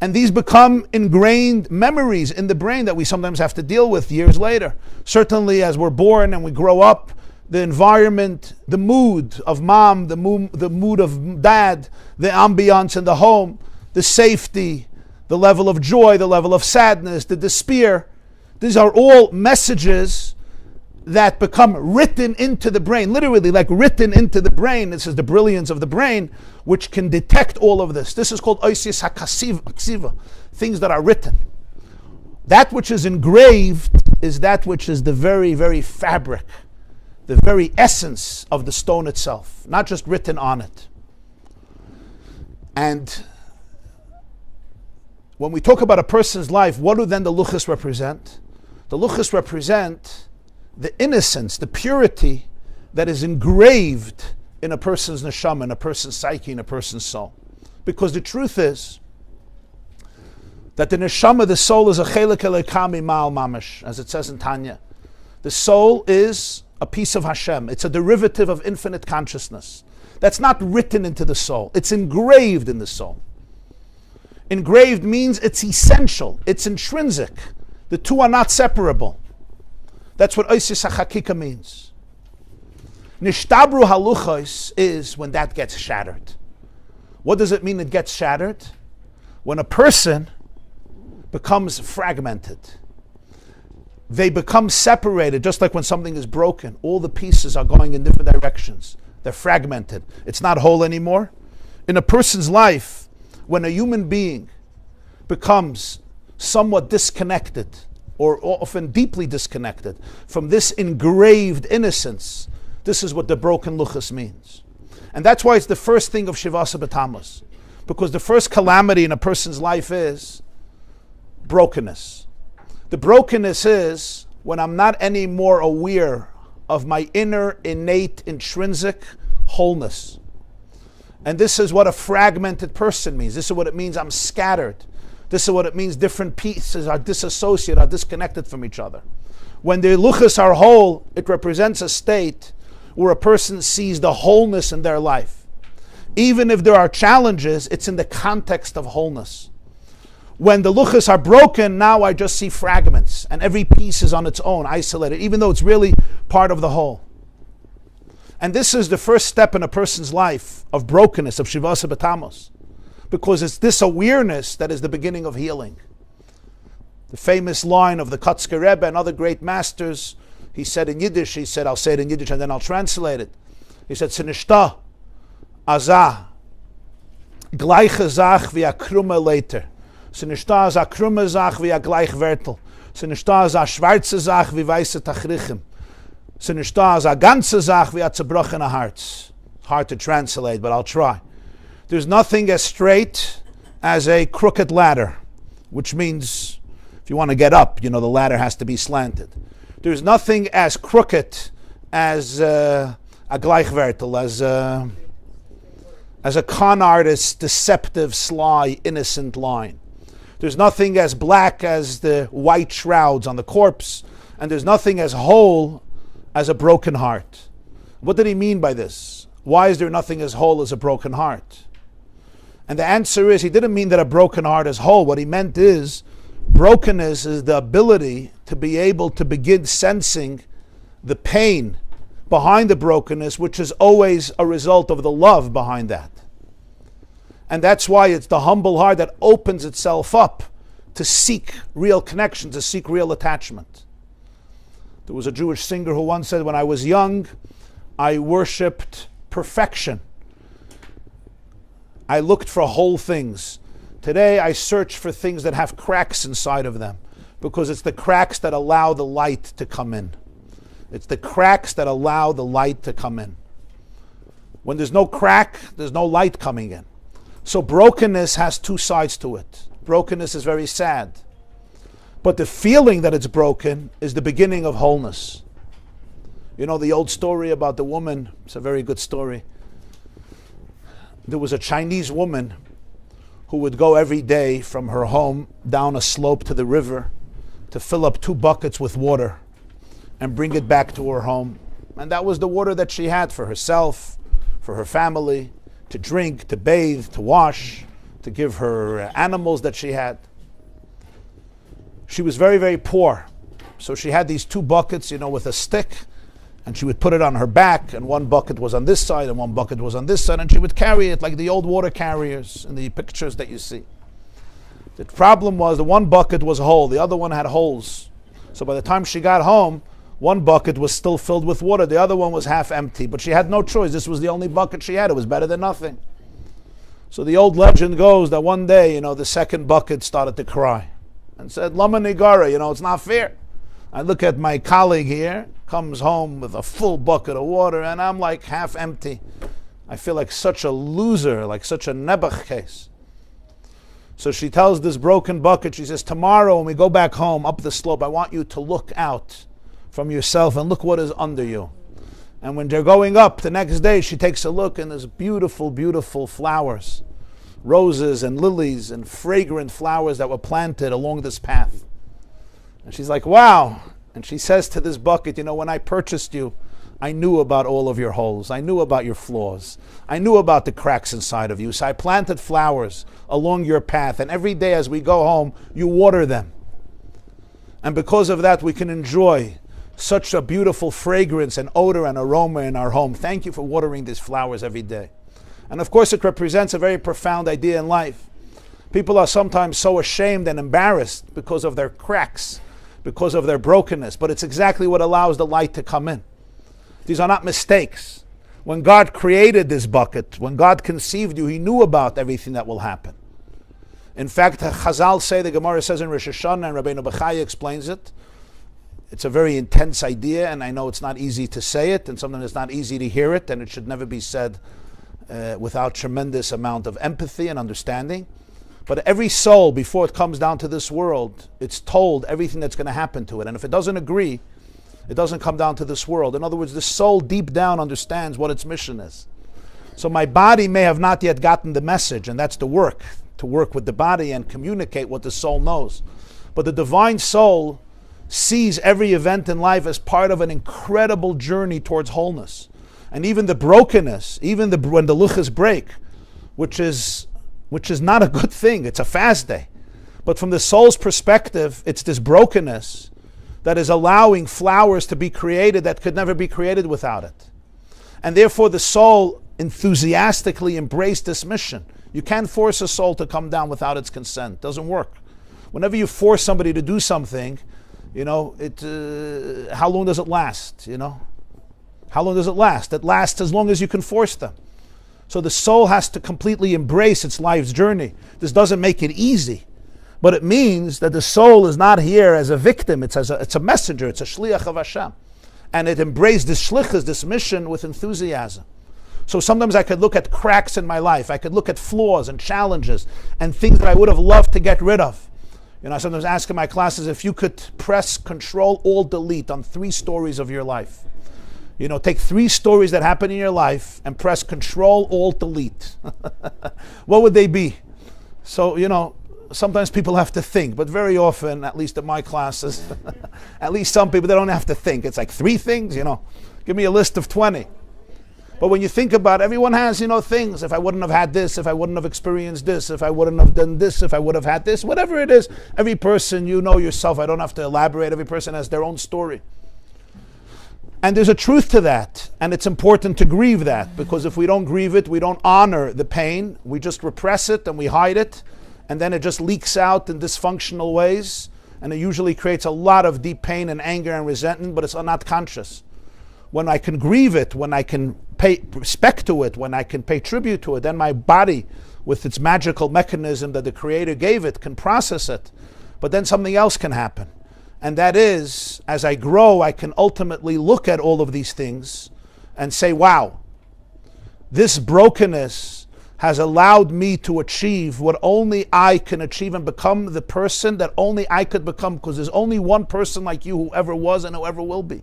And these become ingrained memories in the brain that we sometimes have to deal with years later. Certainly as we're born and we grow up, the environment, the mood of mom, the mood of dad, the ambiance in the home, the safety, the level of joy, the level of sadness, the despair, these are all messages that become written into the brain, literally like written into the brain. This is the brilliance of the brain, which can detect all of this. This is called oisis haksiva, things that are written. That which is engraved is that which is the very, very fabric, the very essence of the stone itself, not just written on it. And when we talk about a person's life, what do then the luchas represent? The luchas represent the innocence, the purity that is engraved in a person's neshama, in a person's psyche, in a person's soul. Because the truth is that the neshama, the soul, is a chelik elekami ma'al mamash, as it says in Tanya. The soul is a piece of Hashem. It's a derivative of infinite consciousness. That's not written into the soul. It's engraved in the soul. Engraved means it's essential. It's intrinsic. The two are not separable. That's what oisis hachakika means. Nishtabru haluchos is when that gets shattered. What does it mean it gets shattered? When a person becomes fragmented. They become separated, just like when something is broken. All the pieces are going in different directions. They're fragmented. It's not whole anymore. In a person's life, when a human being becomes somewhat disconnected, or often deeply disconnected from this engraved innocence, this is what the broken luchas means. And that's why it's the first thing of Shivasa B'Tamuz. Because the first calamity in a person's life is brokenness. The brokenness is when I'm not any more aware of my inner, innate, intrinsic wholeness. And this is what a fragmented person means. This is what it means I'm scattered. This is what it means different pieces are disassociated, are disconnected from each other. When the luchas are whole, it represents a state where a person sees the wholeness in their life. Even if there are challenges, it's in the context of wholeness. When the luchas are broken, now I just see fragments, and every piece is on its own, isolated, even though it's really part of the whole. And this is the first step in a person's life of brokenness, of Shivasa B'Tamuz. Because it's this awareness that is the beginning of healing. The famous line of the Kotzker Rebbe and other great masters, he said in Yiddish, I'll say it in Yiddish and then I'll translate it. He said, Sinishta azah gleiche zach wie a krumme leiter. Sinishta azah krumme zach wie a gleich wertel. Sinishta azah schwarze zach wie weiße tachrichem. Sinishta azah ganze zach wie a zerbrochene Herz. Hard to translate, but I'll try. There's nothing as straight as a crooked ladder, which means if you want to get up, the ladder has to be slanted. There's nothing as crooked as a gleichwertel, as a con artist's deceptive, sly, innocent line. There's nothing as black as the white shrouds on the corpse, and there's nothing as whole as a broken heart. What did he mean by this? Why is there nothing as whole as a broken heart? And the answer is, he didn't mean that a broken heart is whole. What he meant is, brokenness is the ability to be able to begin sensing the pain behind the brokenness, which is always a result of the love behind that. And that's why it's the humble heart that opens itself up to seek real connection, to seek real attachment. There was a Jewish singer who once said, when I was young, I worshipped perfection. I looked for whole things. Today I search for things that have cracks inside of them, because it's the cracks that allow the light to come in. It's the cracks that allow the light to come in. When there's no crack, there's no light coming in. So brokenness has two sides to it. Brokenness is very sad. But the feeling that it's broken is the beginning of wholeness. You know the old story about the woman, it's a very good story. There was a Chinese woman who would go every day from her home down a slope to the river to fill up 2 buckets with water and bring it back to her home. And that was the water that she had for herself, for her family, to drink, to bathe, to wash, to give her animals that she had. She was very, very poor. So she had these 2 buckets, with a stick, and she would put it on her back, and 1 bucket was on this side and 1 bucket was on this side, and she would carry it like the old water carriers in the pictures that you see. The problem was the 1 bucket was whole, the other one had holes. So by the time she got home, 1 bucket was still filled with water, the other one was half empty, but she had no choice. This was the only bucket she had. It was better than nothing. So the old legend goes that one day, the second bucket started to cry and said, Lama Nigara, it's not fair. I look at my colleague here, comes home with a full bucket of water, and I'm like half empty. I feel like such a loser, like such a Nebuch case. So she tells this broken bucket, she says, tomorrow when we go back home up the slope, I want you to look out from yourself and look what is under you. And when they're going up the next day, she takes a look and there's beautiful, beautiful flowers, roses and lilies and fragrant flowers that were planted along this path. And she's like, wow. And she says to this bucket, when I purchased you, I knew about all of your holes. I knew about your flaws. I knew about the cracks inside of you. So I planted flowers along your path. And every day as we go home, you water them. And because of that, we can enjoy such a beautiful fragrance and odor and aroma in our home. Thank you for watering these flowers every day. And of course, it represents a very profound idea in life. People are sometimes so ashamed and embarrassed because of their cracks, because of their brokenness. But it's exactly what allows the light to come in. These are not mistakes. When God created this bucket, when God conceived you, He knew about everything that will happen. In fact, Chazal say, the Gemara says in Rosh Hashanah, and Rabbeinu Bechaya explains it. It's a very intense idea, and I know it's not easy to say it, and sometimes it's not easy to hear it, and it should never be said without tremendous amount of empathy and understanding. But every soul, before it comes down to this world, it's told everything that's going to happen to it. And if it doesn't agree, it doesn't come down to this world. In other words, the soul deep down understands what its mission is. So my body may have not yet gotten the message, and that's the work, to work with the body and communicate what the soul knows. But the divine soul sees every event in life as part of an incredible journey towards wholeness. And even the brokenness, when the luchas break, which is not a good thing, it's a fast day. But from the soul's perspective, it's this brokenness that is allowing flowers to be created that could never be created without it. And therefore the soul enthusiastically embraced this mission. You can't force a soul to come down without its consent. It doesn't work. Whenever you force somebody to do something, how long does it last? How long does it last? It lasts as long as you can force them. So the soul has to completely embrace its life's journey. This doesn't make it easy, but it means that the soul is not here as a victim. It's a messenger. It's a shliach of Hashem, and it embraced this shlichus, this mission, with enthusiasm. So sometimes I could look at cracks in my life. I could look at flaws and challenges and things that I would have loved to get rid of. I sometimes ask in my classes if you could press Control Alt Delete on 3 stories of your life. Take 3 stories that happen in your life and press Control Alt Delete. What would they be? So, sometimes people have to think, but very often, at least in my classes, at least some people, they don't have to think. It's like 3 things, give me a list of 20. But when you think about it, everyone has, things. If I wouldn't have had this, if I wouldn't have experienced this, if I wouldn't have done this, if I would have had this, whatever it is, every person, yourself, I don't have to elaborate, every person has their own story. And there's a truth to that, and it's important to grieve that, because if we don't grieve it, we don't honor the pain, we just repress it and we hide it, and then it just leaks out in dysfunctional ways, and it usually creates a lot of deep pain and anger and resentment, but it's not conscious. When I can grieve it, when I can pay respect to it, when I can pay tribute to it, then my body, with its magical mechanism that the Creator gave it, can process it. But then something else can happen. And that is, as I grow, I can ultimately look at all of these things and say, wow, this brokenness has allowed me to achieve what only I can achieve and become the person that only I could become, because there's only one person like you who ever was and who ever will be.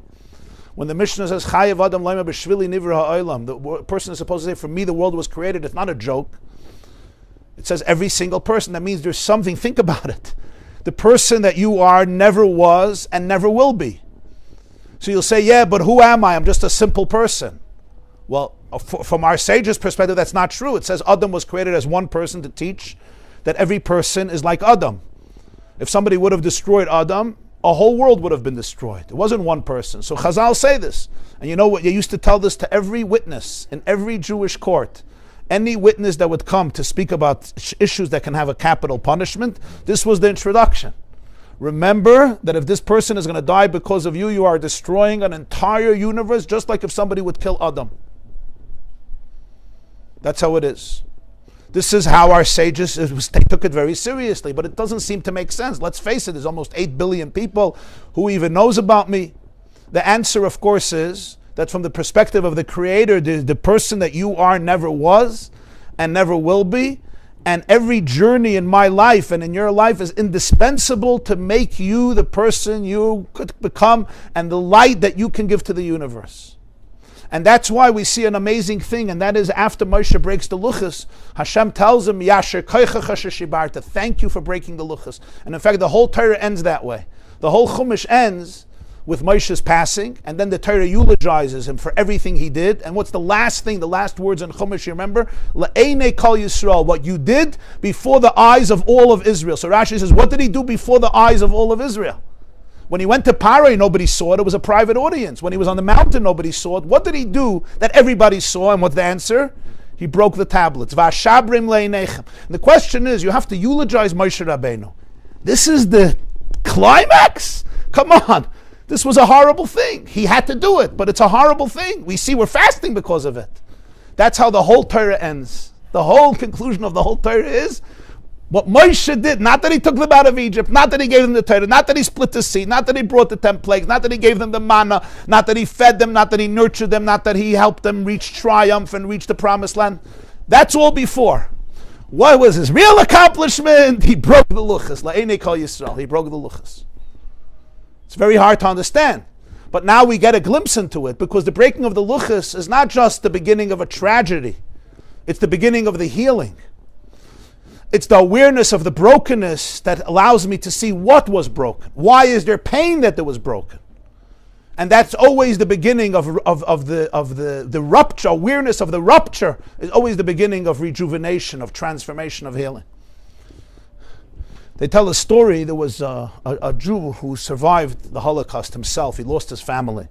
When the Mishnah says, Chayev Adam Laima B'Shvili Nivra Ha'olam, the person is supposed to say, for me the world was created, it's not a joke. It says every single person. That means there's something, think about it. The person that you are never was and never will be. So you'll say, yeah, but who am I? I'm just a simple person. Well, from our sages' perspective, that's not true. It says Adam was created as one person to teach that every person is like Adam. If somebody would have destroyed Adam, a whole world would have been destroyed. It wasn't one person. So Chazal say this. And you know what? You used to tell this to every witness in every Jewish court. Any witness that would come to speak about issues that can have a capital punishment, this was the introduction. Remember that if this person is going to die because of you, you are destroying an entire universe, just like if somebody would kill Adam. That's how it is. This is how our sages, they took it very seriously, but it doesn't seem to make sense. Let's face it, there's almost 8 billion people. Who even knows about me? The answer, of course, is that from the perspective of the Creator, the person that you are never was and never will be, and every journey in my life and in your life is indispensable to make you the person you could become and the light that you can give to the universe. And that's why we see an amazing thing, and that is after Moshe breaks the luchos, Hashem tells him, Yasher koichecha sheshibarta, thank you for breaking the luchos. And in fact, the whole Torah ends that way. The whole Chumash ends with Moshe's passing, and then the Torah eulogizes him for everything he did. And what's the last thing, the last words in Chumash, you remember? La'einei kol Yisrael, what you did before the eyes of all of Israel. So Rashi says, what did he do before the eyes of all of Israel? When he went to Paro, nobody saw it. It was a private audience. When he was on the mountain, nobody saw it. What did he do that everybody saw? And what's the answer? He broke the tablets. V'ashabrim le'inechem. The question is, you have to eulogize Moshe Rabbeinu. This is the climax? Come on. This was a horrible thing. He had to do it, but it's a horrible thing. We see we're fasting because of it. That's how the whole Torah ends. The whole conclusion of the whole Torah is what Moshe did, not that he took them out of Egypt, not that he gave them the Torah, not that he split the sea, not that he brought the 10 plagues, not that he gave them the manna, not that he fed them, not that he nurtured them, not that he helped them reach triumph and reach the promised land. That's all before. What was his real accomplishment? He broke the luchos. La'einei kol Yisrael. He broke the luchos. It's very hard to understand. But now we get a glimpse into it, because the breaking of the luchos is not just the beginning of a tragedy. It's the beginning of the healing. It's the awareness of the brokenness that allows me to see what was broken. Why is there pain that there was broken? And that's always the beginning of the rupture. Awareness of the rupture is always the beginning of rejuvenation, of transformation, of healing. They tell a story. There was a Jew who survived the Holocaust himself. He lost his family.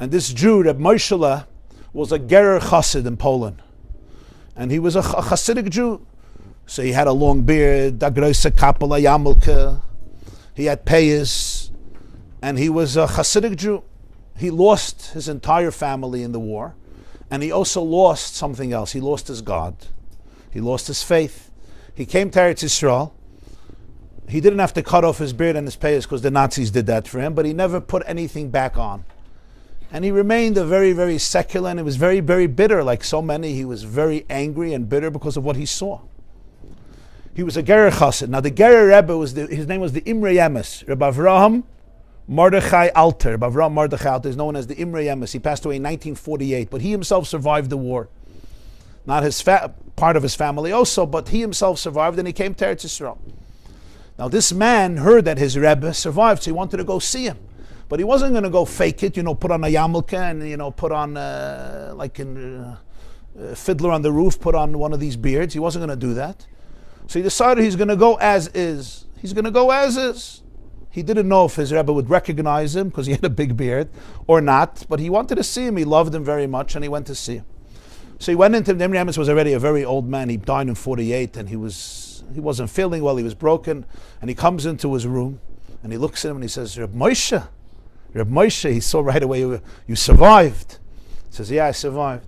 And this Jew, Reb Moshe, was a Gerer Chassid in Poland. And he was a Hasidic Jew. So he had a long beard, a große Kappel, a Yarmulke. He had payas. And he was a Hasidic Jew. He lost his entire family in the war. And he also lost something else. He lost his God. He lost his faith. He came to Eretz Yisrael. He didn't have to cut off his beard and his payas because the Nazis did that for him, but he never put anything back on. And he remained a very, very secular, and he was very, very bitter. Like so many, he was very angry and bitter because of what he saw. He was a Gerer Chassid. Now the Gerer Rebbe, his name was the Imre Yemes. Rabbi Avraham Mordechai Alter. Rabbi Avraham Mordechai Alter is known as the Imre Yemes. He passed away in 1948, but he himself survived the war. Not his part of his family also, but he himself survived, and he came to Eretz Yisrael. Now this man heard that his Rebbe survived, so he wanted to go see him. But he wasn't going to go fake it, put on a yarmulke and, put on, fiddler on the roof, put on one of these beards. He wasn't going to do that. So he decided he's going to go as is. He's going to go as is. He didn't know if his Rebbe would recognize him because he had a big beard or not, but he wanted to see him. He loved him very much, and he went to see him. So he went into him. The Emunah was already a very old man. He died in 48, and he wasn't feeling well. He was broken, and he comes into his room, and he looks at him, and he says, Reb Moshe, he saw right away, you survived. He says, yeah, I survived.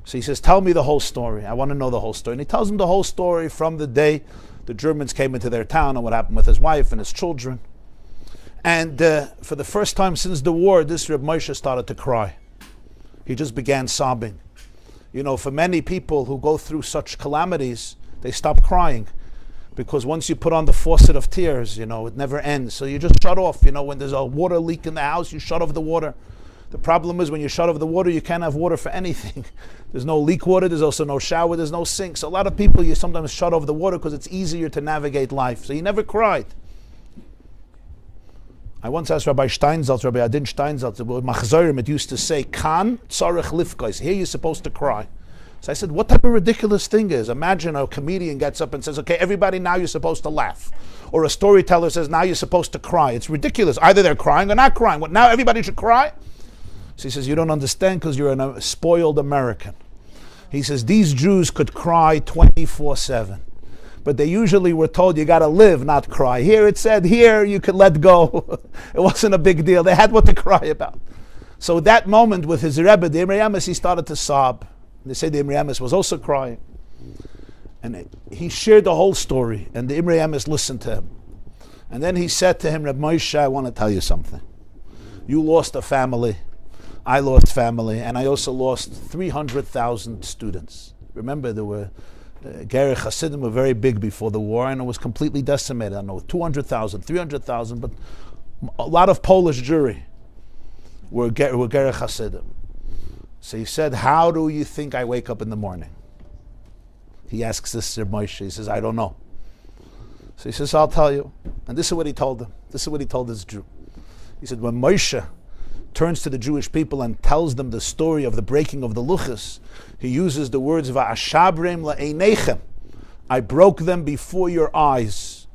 So he says, tell me the whole story. I want to know the whole story. And he tells him the whole story from the day the Germans came into their town and what happened with his wife and his children. And for the first time since the war, this Reb Moshe started to cry. He just began sobbing. For many people who go through such calamities, they stop crying. Because once you put on the faucet of tears, it never ends. So you just shut off. When there's a water leak in the house, you shut off the water. The problem is when you shut off the water, you can't have water for anything. There's no leak water, there's also no shower, there's no sink. So a lot of people, you sometimes shut off the water because it's easier to navigate life. So he never cried. I once asked Rabbi Steinsaltz, Rabbi Adin Steinsaltz, about Machzorim, it used to say, Kan tzarech lifkos. Here you're supposed to cry. So I said, what type of ridiculous thing is? Imagine a comedian gets up and says, okay, everybody, now you're supposed to laugh. Or a storyteller says, now you're supposed to cry. It's ridiculous. Either they're crying or not crying. What, now everybody should cry? So he says, you don't understand because you're a spoiled American. He says, these Jews could cry 24/7. But they usually were told, you got to live, not cry. Here it said, here you could let go. It wasn't a big deal. They had what to cry about. So that moment with his Rebbe, the Emunah, he started to sob. They say the Emunah was also crying. And he shared the whole story, and the Emunah listened to him. And then he said to him, Reb Moshe, I want to tell you something. You lost a family. I lost family, and I also lost 300,000 students. Remember, there were Gerech Hasidim were very big before the war, and it was completely decimated. I don't know, 200,000, 300,000, but a lot of Polish Jewry were Gerech Hasidim. So he said, how do you think I wake up in the morning? He asks this to Moshe. He says, I don't know. So he says, I'll tell you. And this is what he told them. This is what he told this Jew. He said, when Moshe turns to the Jewish people and tells them the story of the breaking of the luchos, he uses the words va'ashabrem la'einechem. I broke them before your eyes.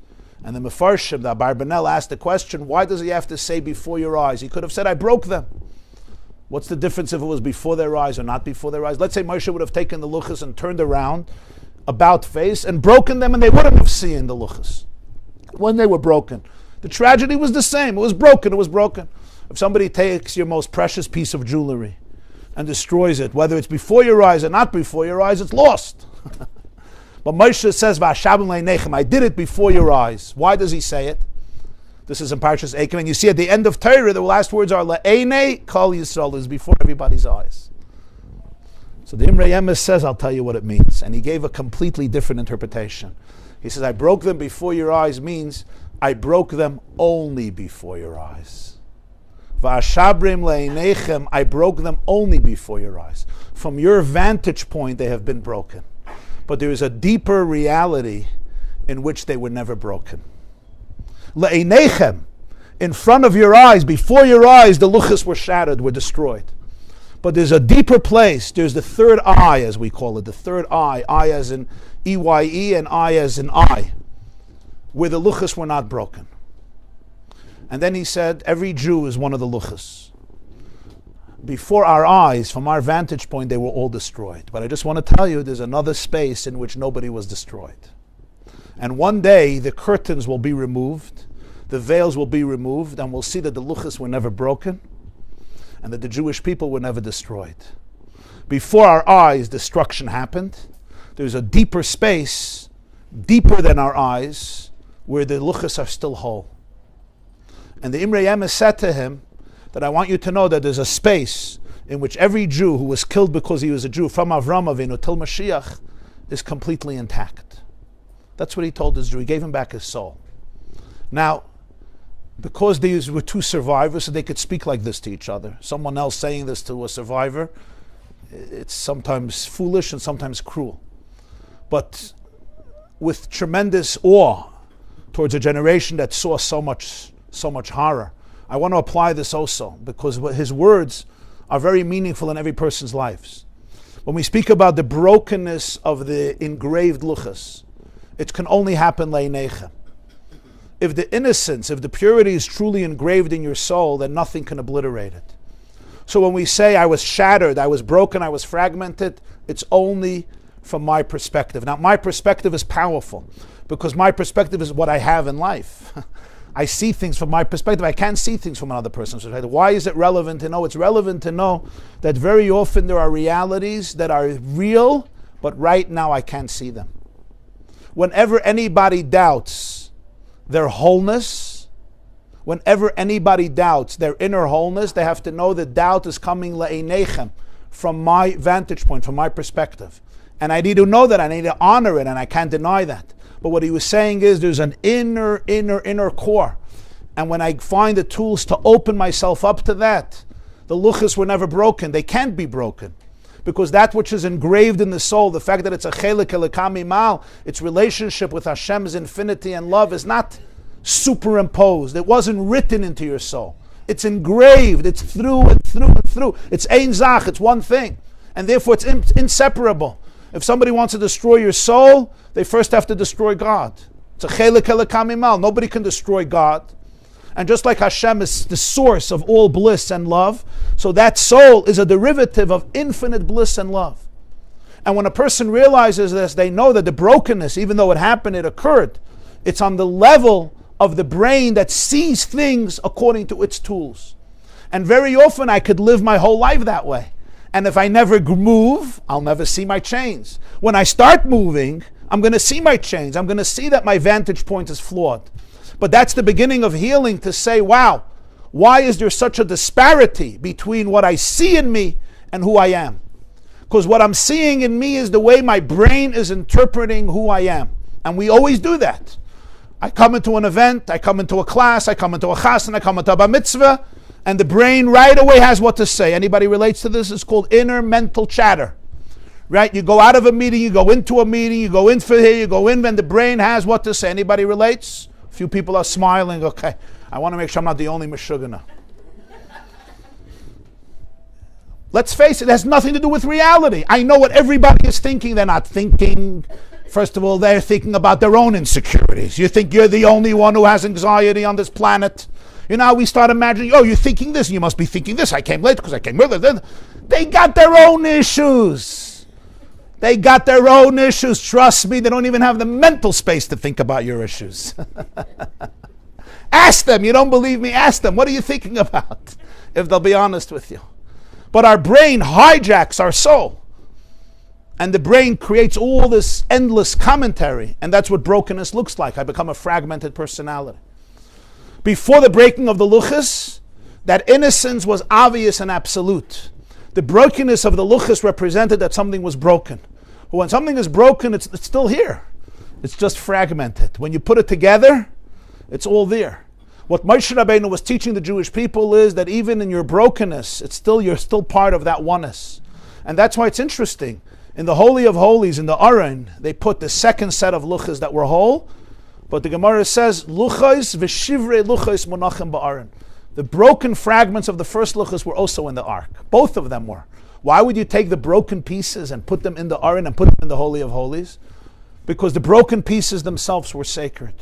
And the Mefarshim, the Abarbanel, asked the question, why does he have to say before your eyes? He could have said, I broke them. What's the difference if it was before their eyes or not before their eyes? Let's say Moshe would have taken the luchos and turned around, about face, and broken them, and they wouldn't have seen the luchos when they were broken. The tragedy was the same. It was broken. It was broken. If somebody takes your most precious piece of jewelry and destroys it, whether it's before your eyes or not before your eyes, it's lost. But Moshe says, "Va'ashabim le'einechem," I did it before your eyes. Why does he say it? This is in Parshas Eikim, and you see at the end of Torah, the last words are "Le'einei kol Yisrael," is before everybody's eyes. So the Imrei Emes says, I'll tell you what it means. And he gave a completely different interpretation. He says, I broke them before your eyes means I broke them only before your eyes. Va'ashabrim le'einechem, I broke them only before your eyes. From your vantage point, they have been broken. But there is a deeper reality in which they were never broken. Le'einechem, in front of your eyes, before your eyes, the luchos were shattered, were destroyed. But there's a deeper place. There's the third eye, as we call it, the third eye as in EYE and I as in I, where the luchos were not broken. And then he said, every Jew is one of the luchos. Before our eyes, from our vantage point, they were all destroyed. But I just want to tell you, there's another space in which nobody was destroyed. And one day, the curtains will be removed, the veils will be removed, and we'll see that the luchos were never broken, and that the Jewish people were never destroyed. Before our eyes, destruction happened. There's a deeper space, deeper than our eyes, where the luchos are still whole. And the Imrei Emes said to him that I want you to know that there's a space in which every Jew who was killed because he was a Jew, from Avram Avinu till Mashiach, is completely intact. That's what he told this Jew. He gave him back his soul. Now, because these were two survivors, so they could speak like this to each other. Someone else saying this to a survivor, it's sometimes foolish and sometimes cruel. But with tremendous awe towards a generation that saw so much horror, I want to apply this also, because his words are very meaningful in every person's lives. When we speak about the brokenness of the engraved luchas, it can only happen le'inechem. If the innocence, if the purity is truly engraved in your soul, then nothing can obliterate it. So when we say I was shattered, I was broken, I was fragmented, it's only from my perspective. Now, my perspective is powerful because my perspective is what I have in life. I see things from my perspective. I can't see things from another person's perspective. Why is it relevant to know? It's relevant to know that very often there are realities that are real, but right now I can't see them. Whenever anybody doubts their wholeness, whenever anybody doubts their inner wholeness, they have to know that doubt is coming le'einechem, from my vantage point, from my perspective. And I need to know that, I need to honor it, and I can't deny that. But what he was saying is there's an inner core. And when I find the tools to open myself up to that, the luchas were never broken. They can't be broken. Because that which is engraved in the soul, the fact that it's a chelik elikami mal, its relationship with Hashem's infinity and love is not superimposed. It wasn't written into your soul. It's engraved. It's through and through and through. It's ein zach. It's one thing. And therefore it's inseparable. If somebody wants to destroy your soul, they first have to destroy God. It's a chelik elikami mal. Nobody can destroy God. And just like Hashem is the source of all bliss and love, so that soul is a derivative of infinite bliss and love. And when a person realizes this, they know that the brokenness, even though it happened, it occurred, it's on the level of the brain that sees things according to its tools. And very often I could live my whole life that way. And if I never move, I'll never see my change. When I start moving, I'm going to see my change. I'm going to see that my vantage point is flawed. But that's the beginning of healing, to say, wow, why is there such a disparity between what I see in me and who I am? Because what I'm seeing in me is the way my brain is interpreting who I am. And we always do that. I come into an event, I come into a class, I come into a chassan, I come into a bar mitzvah, and the brain right away has what to say. Anybody relates to this? It's called inner mental chatter. Right? You go out of a meeting, you go into a meeting, you go in for here, you go in, and the brain has what to say. Anybody relates? Few people are smiling. Okay, I want to make sure I'm not the only meshugana. Let's face it has nothing to do with reality. I know what everybody is thinking. They're not thinking. First of all, they're thinking about their own insecurities. You think you're the only one who has anxiety on this planet. You know, we start imagining, oh, you're thinking this, and you must be thinking this. I came late because I came early. They got their own issues. They got their own issues. Trust me, they don't even have the mental space to think about your issues. Ask them. You don't believe me? Ask them. What are you thinking about? If they'll be honest with you. But our brain hijacks our soul. And the brain creates all this endless commentary. And that's what brokenness looks like. I become a fragmented personality. Before the breaking of the luchas, that innocence was obvious and absolute. The brokenness of the luchas represented that something was broken. But when something is broken, it's still here. It's just fragmented. When you put it together, it's all there. What Moshe Rabbeinu was teaching the Jewish people is that even in your brokenness, you're still part of that oneness. And that's why it's interesting. In the Holy of Holies, in the Aron, they put the second set of luchas that were whole. But the Gemara says, luchas v'shivrei luchas monachim ba'aron. The broken fragments of the first luchas were also in the ark. Both of them were. Why would you take the broken pieces and put them in the Aron and put them in the Holy of Holies? Because the broken pieces themselves were sacred.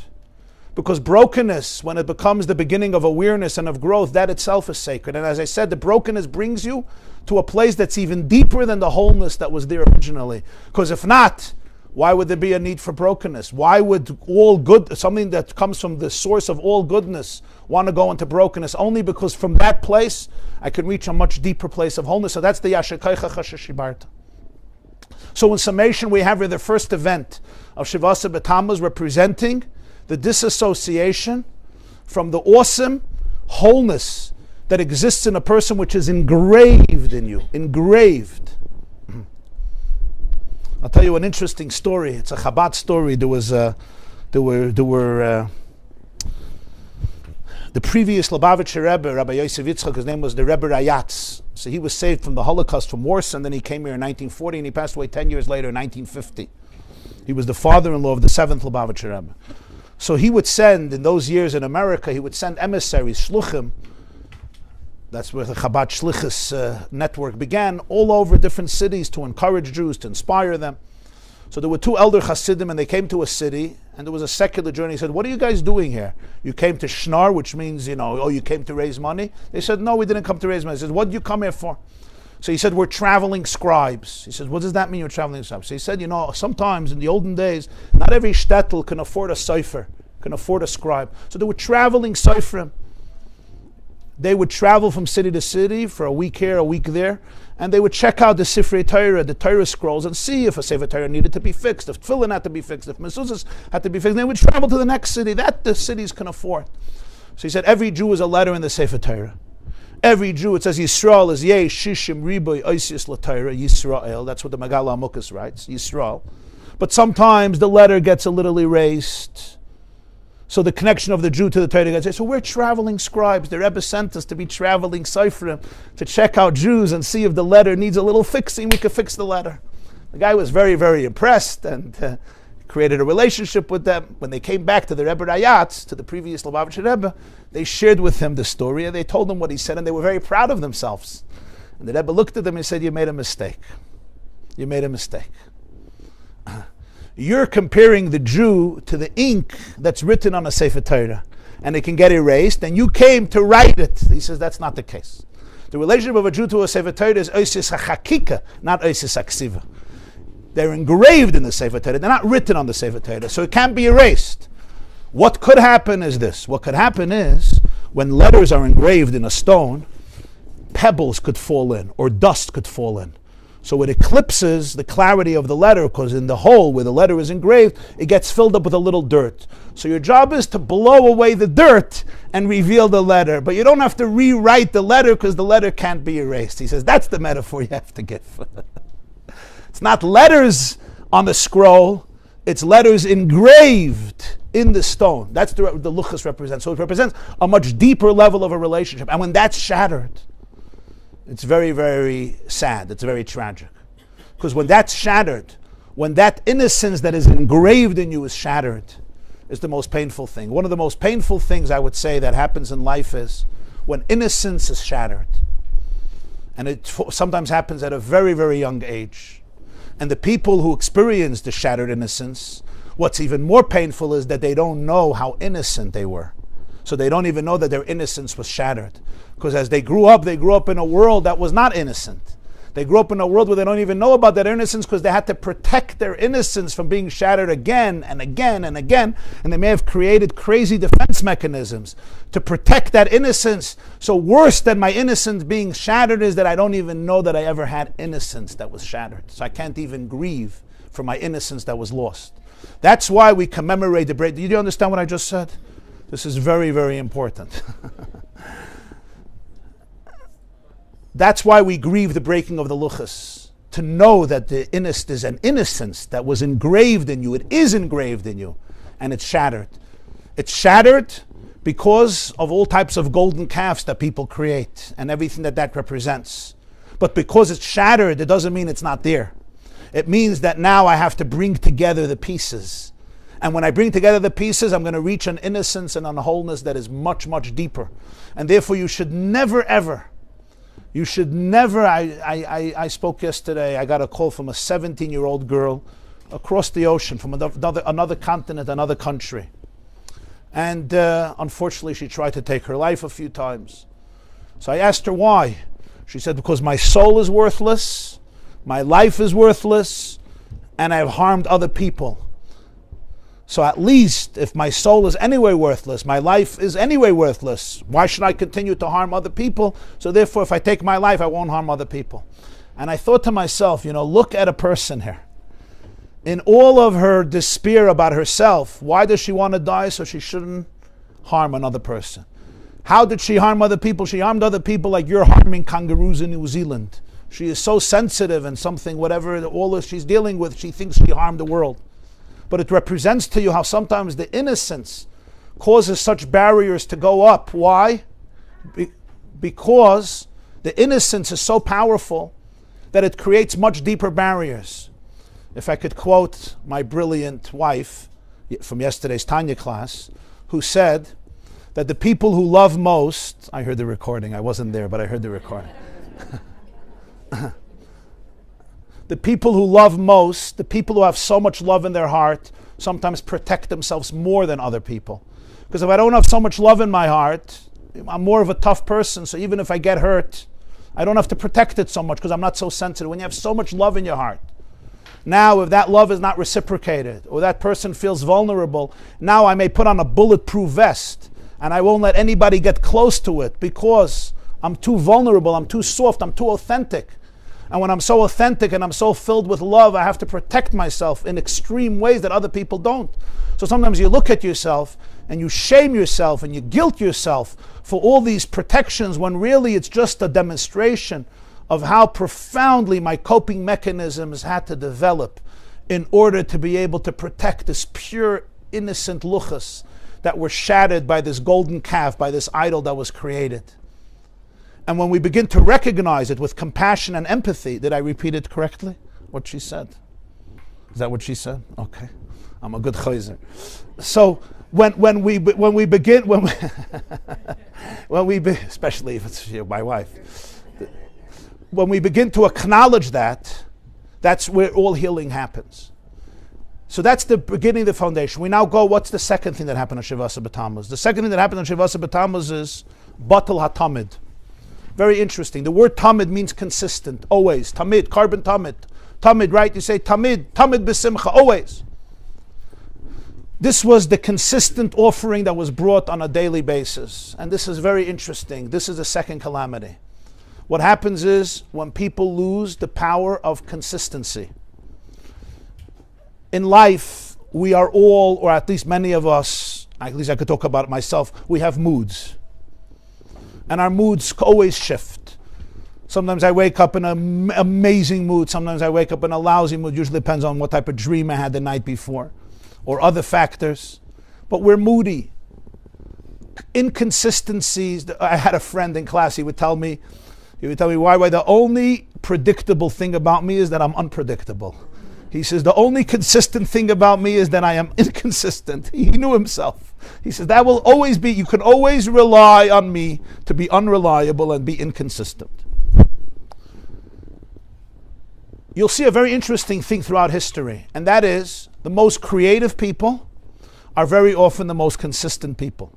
Because brokenness, when it becomes the beginning of awareness and of growth, that itself is sacred. And as I said, the brokenness brings you to a place that's even deeper than the wholeness that was there originally. Because if not, why would there be a need for brokenness? Why would all good, something that comes from the source of all goodness, want to go into brokenness? Only because from that place, I can reach a much deeper place of wholeness. So that's the Yashekaicha Chashashibarta. So in summation, we have here the first event of Shivasa B'Tamuz representing the disassociation from the awesome wholeness that exists in a person, which is engraved in you. Engraved. I'll tell you an interesting story. It's a Chabad story. There were the previous Lubavitcher Rebbe, Rabbi Yosef Yitzchak. His name was the Rebbe Rayatz. So he was saved from the Holocaust from Warsaw, and then he came here in 1940, and he passed away 10 years later in 1950. He was the father-in-law of the 7th Lubavitcher Rebbe. So he would send, in those years in America, he would send emissaries, shluchim, That's where the Chabad Shlichus network began, all over different cities to encourage Jews, to inspire them. So there were two elder Hasidim, and they came to a city, and there was a secular journey. He said, "What are you guys doing here? You came to Shnar, which means, you came to raise money?" They said, "No, we didn't come to raise money." He said, "What did you come here for?" So he said, "We're traveling scribes." He said, "What does that mean, you're traveling scribes?" So he said, sometimes in the olden days, not every shtetl can afford a sefer, can afford a scribe. So they were traveling seifrim. They would travel from city to city for a week here, a week there, and they would check out the Sifrei Torah, the Torah scrolls, and see if a Sefer Torah needed to be fixed, if tefillin had to be fixed, if mezuzahs had to be fixed. And they would travel to the next city that the cities can afford. So he said, every Jew is a letter in the Sefer Torah. Every Jew, it says Yisrael is Yesh, Shishim, Riboy, Oisius, LaTorah, Yisrael. That's what the Megala Amukas writes, Yisrael. But sometimes the letter gets a little erased. So the connection of the Jew to the Torah guys say, so we're traveling scribes. The Rebbe sent us to be traveling seifrim to check out Jews and see if the letter needs a little fixing. We could fix the letter. The guy was very, very impressed and created a relationship with them. When they came back to the Rebbe Rayatz, to the previous Lubavitcher Rebbe, they shared with him the story and they told him what he said, and they were very proud of themselves. And the Rebbe looked at them and said, "You made a mistake. You made a mistake. You're comparing the Jew to the ink that's written on a Sefer Torah, and it can get erased, and you came to write it." He says that's not the case. The relationship of a Jew to a Sefer Torah is oisis hachakika, not oisis haksiva. They're engraved in the Sefer Torah. They're not written on the Sefer Torah, so it can't be erased. What could happen is this. What could happen is, when letters are engraved in a stone, pebbles could fall in, or dust could fall in. So it eclipses the clarity of the letter, because in the hole where the letter is engraved, it gets filled up with a little dirt. So your job is to blow away the dirt and reveal the letter. But you don't have to rewrite the letter, because the letter can't be erased. He says that's the metaphor you have to give. It's not letters on the scroll, it's letters engraved in the stone. That's the luchas represents. So it represents a much deeper level of a relationship. And when that's shattered, it's very, very sad. It's very tragic. Because when that's shattered, when that innocence that is engraved in you is shattered, is the most painful thing. One of the most painful things I would say that happens in life is when innocence is shattered. And it sometimes happens at a very, very young age. And the people who experience the shattered innocence, what's even more painful is that they don't know how innocent they were. So they don't even know that their innocence was shattered. Because as they grew up in a world that was not innocent. They grew up in a world where they don't even know about that innocence, because they had to protect their innocence from being shattered again and again and again. And they may have created crazy defense mechanisms to protect that innocence. So worse than my innocence being shattered is that I don't even know that I ever had innocence that was shattered. So I can't even grieve for my innocence that was lost. That's why we commemorate the break. Did you understand what I just said? This is very, very important. That's why we grieve the breaking of the luchas. To know that the innocence is an innocence that was engraved in you. It is engraved in you. And it's shattered. It's shattered because of all types of golden calves that people create and everything that represents. But because it's shattered, it doesn't mean it's not there. It means that now I have to bring together the pieces. And when I bring together the pieces, I'm going to reach an innocence and an wholeness that is much, much deeper. And therefore you should never, ever, I spoke yesterday, I got a call from a 17-year-old girl across the ocean from another continent, another country. And unfortunately she tried to take her life a few times. So I asked her why. She said, because my soul is worthless, my life is worthless, and I have harmed other people. So at least if my soul is anyway worthless, my life is anyway worthless, why should I continue to harm other people? So therefore, if I take my life, I won't harm other people. And I thought to myself, look at a person here. In all of her despair about herself, why does she want to die? So she shouldn't harm another person. How did she harm other people? She harmed other people like you're harming kangaroos in New Zealand. She is so sensitive and something, whatever, all that she's dealing with, she thinks she harmed the world. But it represents to you how sometimes the innocence causes such barriers to go up. Why? Because the innocence is so powerful that it creates much deeper barriers. If I could quote my brilliant wife from yesterday's Tanya class, who said that the people who love most, I heard the recording, I wasn't there, but I heard the recording. The people who love most, the people who have so much love in their heart, sometimes protect themselves more than other people. Because if I don't have so much love in my heart, I'm more of a tough person, so even if I get hurt, I don't have to protect it so much because I'm not so sensitive. When you have so much love in your heart, now if that love is not reciprocated, or that person feels vulnerable, now I may put on a bulletproof vest, and I won't let anybody get close to it because I'm too vulnerable, I'm too soft, I'm too authentic. And when I'm so authentic and I'm so filled with love, I have to protect myself in extreme ways that other people don't. So sometimes you look at yourself and you shame yourself and you guilt yourself for all these protections when really it's just a demonstration of how profoundly my coping mechanisms had to develop in order to be able to protect this pure, innocent luchas that were shattered by this golden calf, by this idol that was created. And when we begin to recognize it with compassion and empathy, did I repeat it correctly? What she said? Is that what she said? Okay, I'm a good chayzer. So when we begin, especially if it's my wife, when we begin to acknowledge that, that's where all healing happens. So that's the beginning, the foundation. We now go, what's the second thing that happened on Shavasa B'Tammuz? The second thing that happened on Shavasa B'Tammuz is Batal HaTamid. Very interesting. The word tamid means consistent, always. Tamid, carbon tamid. Tamid, right? You say tamid, tamid b'simcha, always. This was the consistent offering that was brought on a daily basis. And this is very interesting. This is the second calamity. What happens is when people lose the power of consistency. In life, we are all, or at least many of us, at least I could talk about it myself, we have moods. And our moods always shift. Sometimes I wake up in an amazing mood. Sometimes I wake up in a lousy mood. Usually depends on what type of dream I had the night before or other factors. But we're moody. Inconsistencies. I had a friend in class. He would tell me, why the only predictable thing about me is that I'm unpredictable. He says, the only consistent thing about me is that I am inconsistent. He knew himself. He says, that will always be, you can always rely on me to be unreliable and be inconsistent. You'll see a very interesting thing throughout history, and that is the most creative people are very often the most consistent people.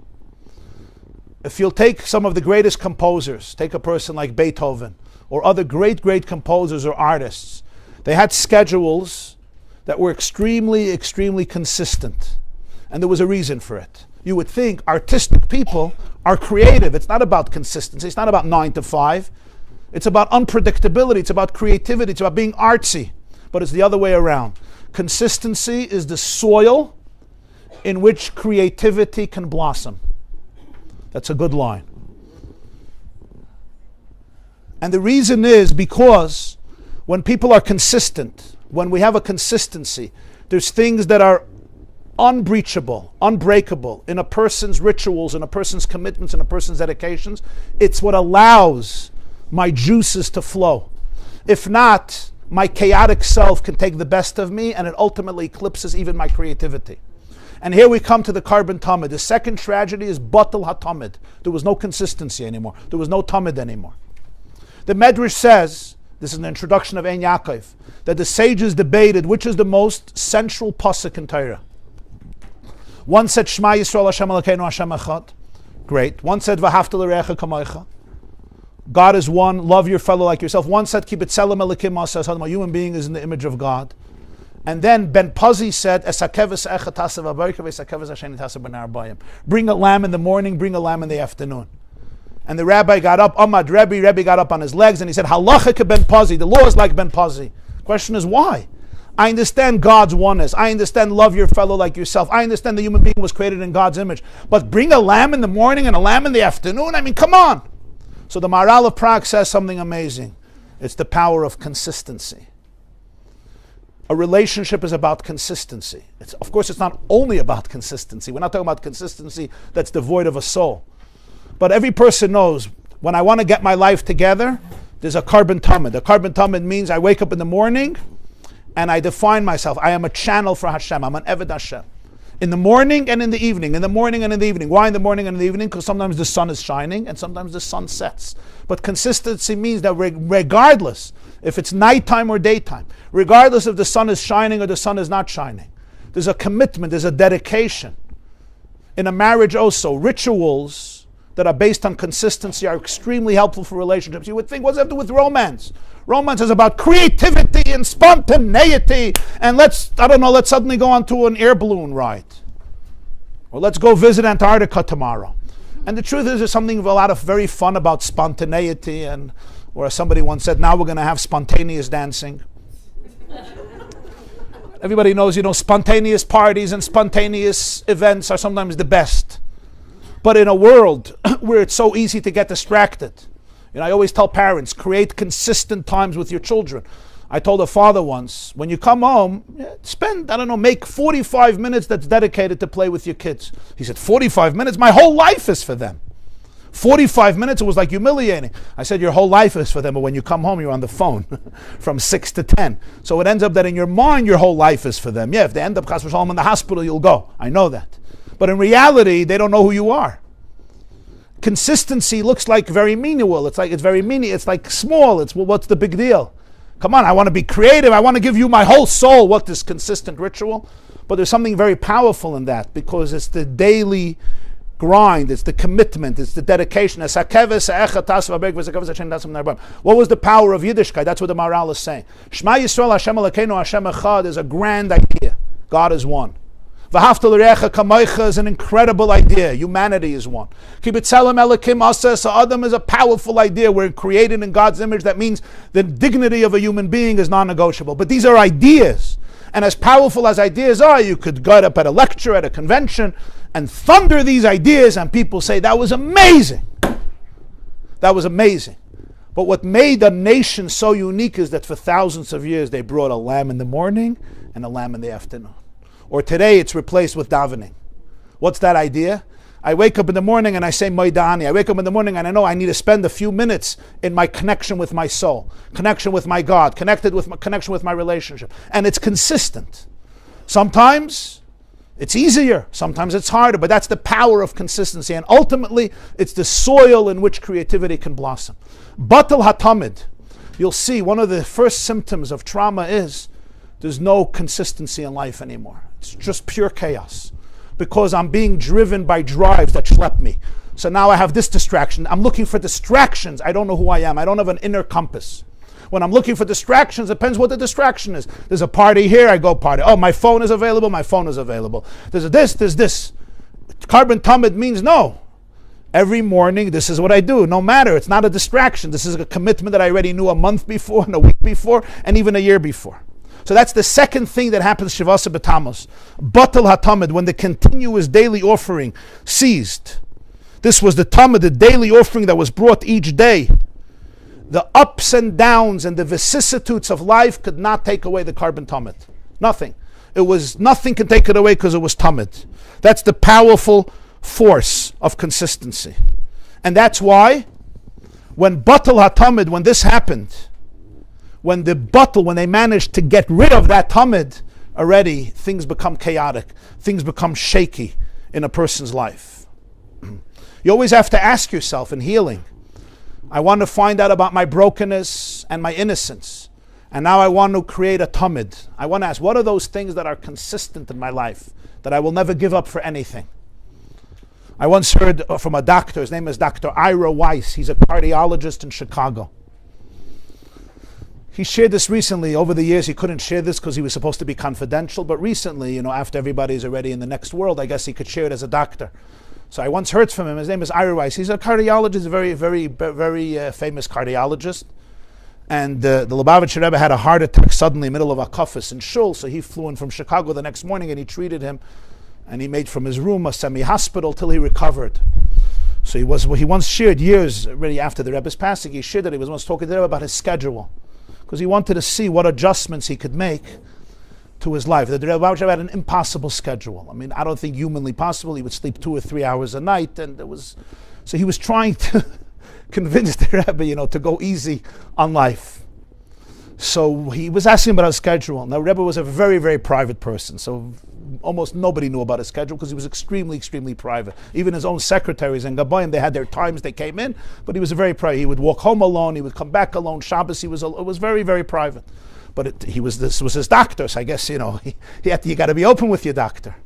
If you'll take some of the greatest composers, take a person like Beethoven, or other great composers or artists, they had schedules that were extremely consistent. And there was a reason for it. You would think artistic people are creative. It's not about consistency. It's not about 9 to 5. It's about unpredictability. It's about creativity. It's about being artsy. But it's the other way around. Consistency is the soil in which creativity can blossom. That's a good line. And the reason is because when people are consistent, when we have a consistency, there's things that are unbreachable, unbreakable in a person's rituals, in a person's commitments, in a person's dedications. It's what allows my juices to flow. If not, my chaotic self can take the best of me and it ultimately eclipses even my creativity. And here we come to the carbon tamid. The second tragedy is batal hatamid. There was no consistency anymore. There was no tamid anymore. The Medrash says, this is an introduction of Ein Yaakov, that the sages debated which is the most central pasuk in Torah. One said Shema Yisrael Hashem Elokeinu Hashem Echad. Great. One said V'ahavta l'reacha kamocha. God is one. Love your fellow like yourself. One said Ki b'tzelem Elokim asas adam. A human being is in the image of God. And then Ben Pazi said Esakeves echad tasav abayka v'esakeves hasheni tasav b'nar bayim. Bring a lamb in the morning. Bring a lamb in the afternoon. And the rabbi got up. Amad Rebbe got up on his legs and he said Halacha ke Ben Pazi. The law is like Ben Pazi. Question is why? I understand God's oneness. I understand love your fellow like yourself. I understand the human being was created in God's image. But bring a lamb in the morning and a lamb in the afternoon? I mean, come on. So the Maharal of Prague says something amazing. It's the power of consistency. A relationship is about consistency. Of course, it's not only about consistency. We're not talking about consistency that's devoid of a soul. But every person knows when I want to get my life together, there's a carbon tamid. A carbon tamid means I wake up in the morning and I define myself. I am a channel for Hashem. I'm an Eved Hashem. In the morning and in the evening. In the morning and in the evening. Why in the morning and in the evening? Because sometimes the sun is shining and sometimes the sun sets. But consistency means that regardless if it's nighttime or daytime, regardless if the sun is shining or the sun is not shining, there's a commitment, there's a dedication. In a marriage also, rituals that are based on consistency are extremely helpful for relationships. You would think, what's that have to do with romance? Romance is about creativity and spontaneity, and let's suddenly go on to an air balloon ride. Or let's go visit Antarctica tomorrow. And the truth is, there's something a lot of very fun about spontaneity, and or as somebody once said, now we're going to have spontaneous dancing. Everybody knows, spontaneous parties and spontaneous events are sometimes the best. But in a world where it's so easy to get distracted, I always tell parents, create consistent times with your children. I told a father once, when you come home, make 45 minutes that's dedicated to play with your kids. He said, 45 minutes? My whole life is for them. 45 minutes, it was like humiliating. I said, your whole life is for them, but when you come home, you're on the phone from 6 to 10. So it ends up that in your mind, your whole life is for them. Yeah, if they end up chas v'shalom in the hospital, you'll go. I know that. But in reality, they don't know who you are. Consistency looks like very meaningless. It's like small. What's the big deal? Come on, I want to be creative. I want to give you my whole soul. What is consistent ritual? But there's something very powerful in that because it's the daily grind, it's the commitment, it's the dedication. What was the power of Yiddishkeit? That's what the Maharal is saying. Shema Yisrael Hashem Elokeinu Hashem Echad is a grand idea. God is one. V'hafta l'recha kamoicha is an incredible idea. Humanity is one. Kibitzelem Elokim Asa Adam is a powerful idea. We're created in God's image. That means the dignity of a human being is non-negotiable. But these are ideas. And as powerful as ideas are, you could get up at a lecture, at a convention, and thunder these ideas, and people say, that was amazing. That was amazing. But what made a nation so unique is that for thousands of years, they brought a lamb in the morning and a lamb in the afternoon. Or today, it's replaced with davening. What's that idea? I wake up in the morning and I say Moidani. I wake up in the morning and I know I need to spend a few minutes in my connection with my soul, connection with my God, connection with my relationship. And it's consistent. Sometimes it's easier, sometimes it's harder, but that's the power of consistency. And ultimately, it's the soil in which creativity can blossom. Batal hatamid. You'll see one of the first symptoms of trauma is there's no consistency in life anymore. It's just pure chaos. Because I'm being driven by drives that schlep me. So now I have this distraction. I'm looking for distractions. I don't know who I am. I don't have an inner compass. When I'm looking for distractions, it depends what the distraction is. There's a party here, I go party. Oh, my phone is available, my phone is available. There's this. Carbon tamid means no. Every morning, this is what I do. No matter, it's not a distraction. This is a commitment that I already knew a month before, and a week before, and even a year before. So that's the second thing that happens Shavasa B'Tamuz. Batal HaTamid, when the continuous daily offering ceased. This was the Tamid, the daily offering that was brought each day. The ups and downs and the vicissitudes of life could not take away the carbon Tamid. Nothing. Nothing can take it away because it was Tamid. That's the powerful force of consistency. And that's why when Batal HaTamid, when this happened, when they managed to get rid of that tamid, already things become chaotic. Things become shaky in a person's life. You always have to ask yourself in healing, I want to find out about my brokenness and my innocence. And now I want to create a tamid. I want to ask, what are those things that are consistent in my life, that I will never give up for anything? I once heard from a doctor, his name is Dr. Ira Weiss. He's a cardiologist in Chicago. He shared this recently. Over the years, he couldn't share this because he was supposed to be confidential. But recently, after everybody's already in the next world, I guess he could share it as a doctor. So I once heard from him. His name is Ira Weiss. He's a cardiologist, a very, very, very famous cardiologist. And the Lubavitcher Rebbe had a heart attack suddenly in the middle of a kafis in Shul. So he flew in from Chicago the next morning and he treated him. And he made from his room a semi-hospital till he recovered. So he once shared years already after the Rebbe's passing. He shared that he was once talking to the Rebbe about his schedule, because he wanted to see what adjustments he could make to his life. The Rebbe had an impossible schedule. I mean, I don't think humanly possible. He would sleep 2 or 3 hours a night, and so he was trying to convince the Rebbe, to go easy on life. So he was asking about his schedule. Now, Rebbe was a very, very private person, so almost nobody knew about his schedule because he was extremely, extremely private. Even his own secretaries and Gabayim, they had their times they came in, but he was very private. He would walk home alone, he would come back alone. Shabbos, it was very, very private. But this was his doctor, so I guess, you got to be open with your doctor.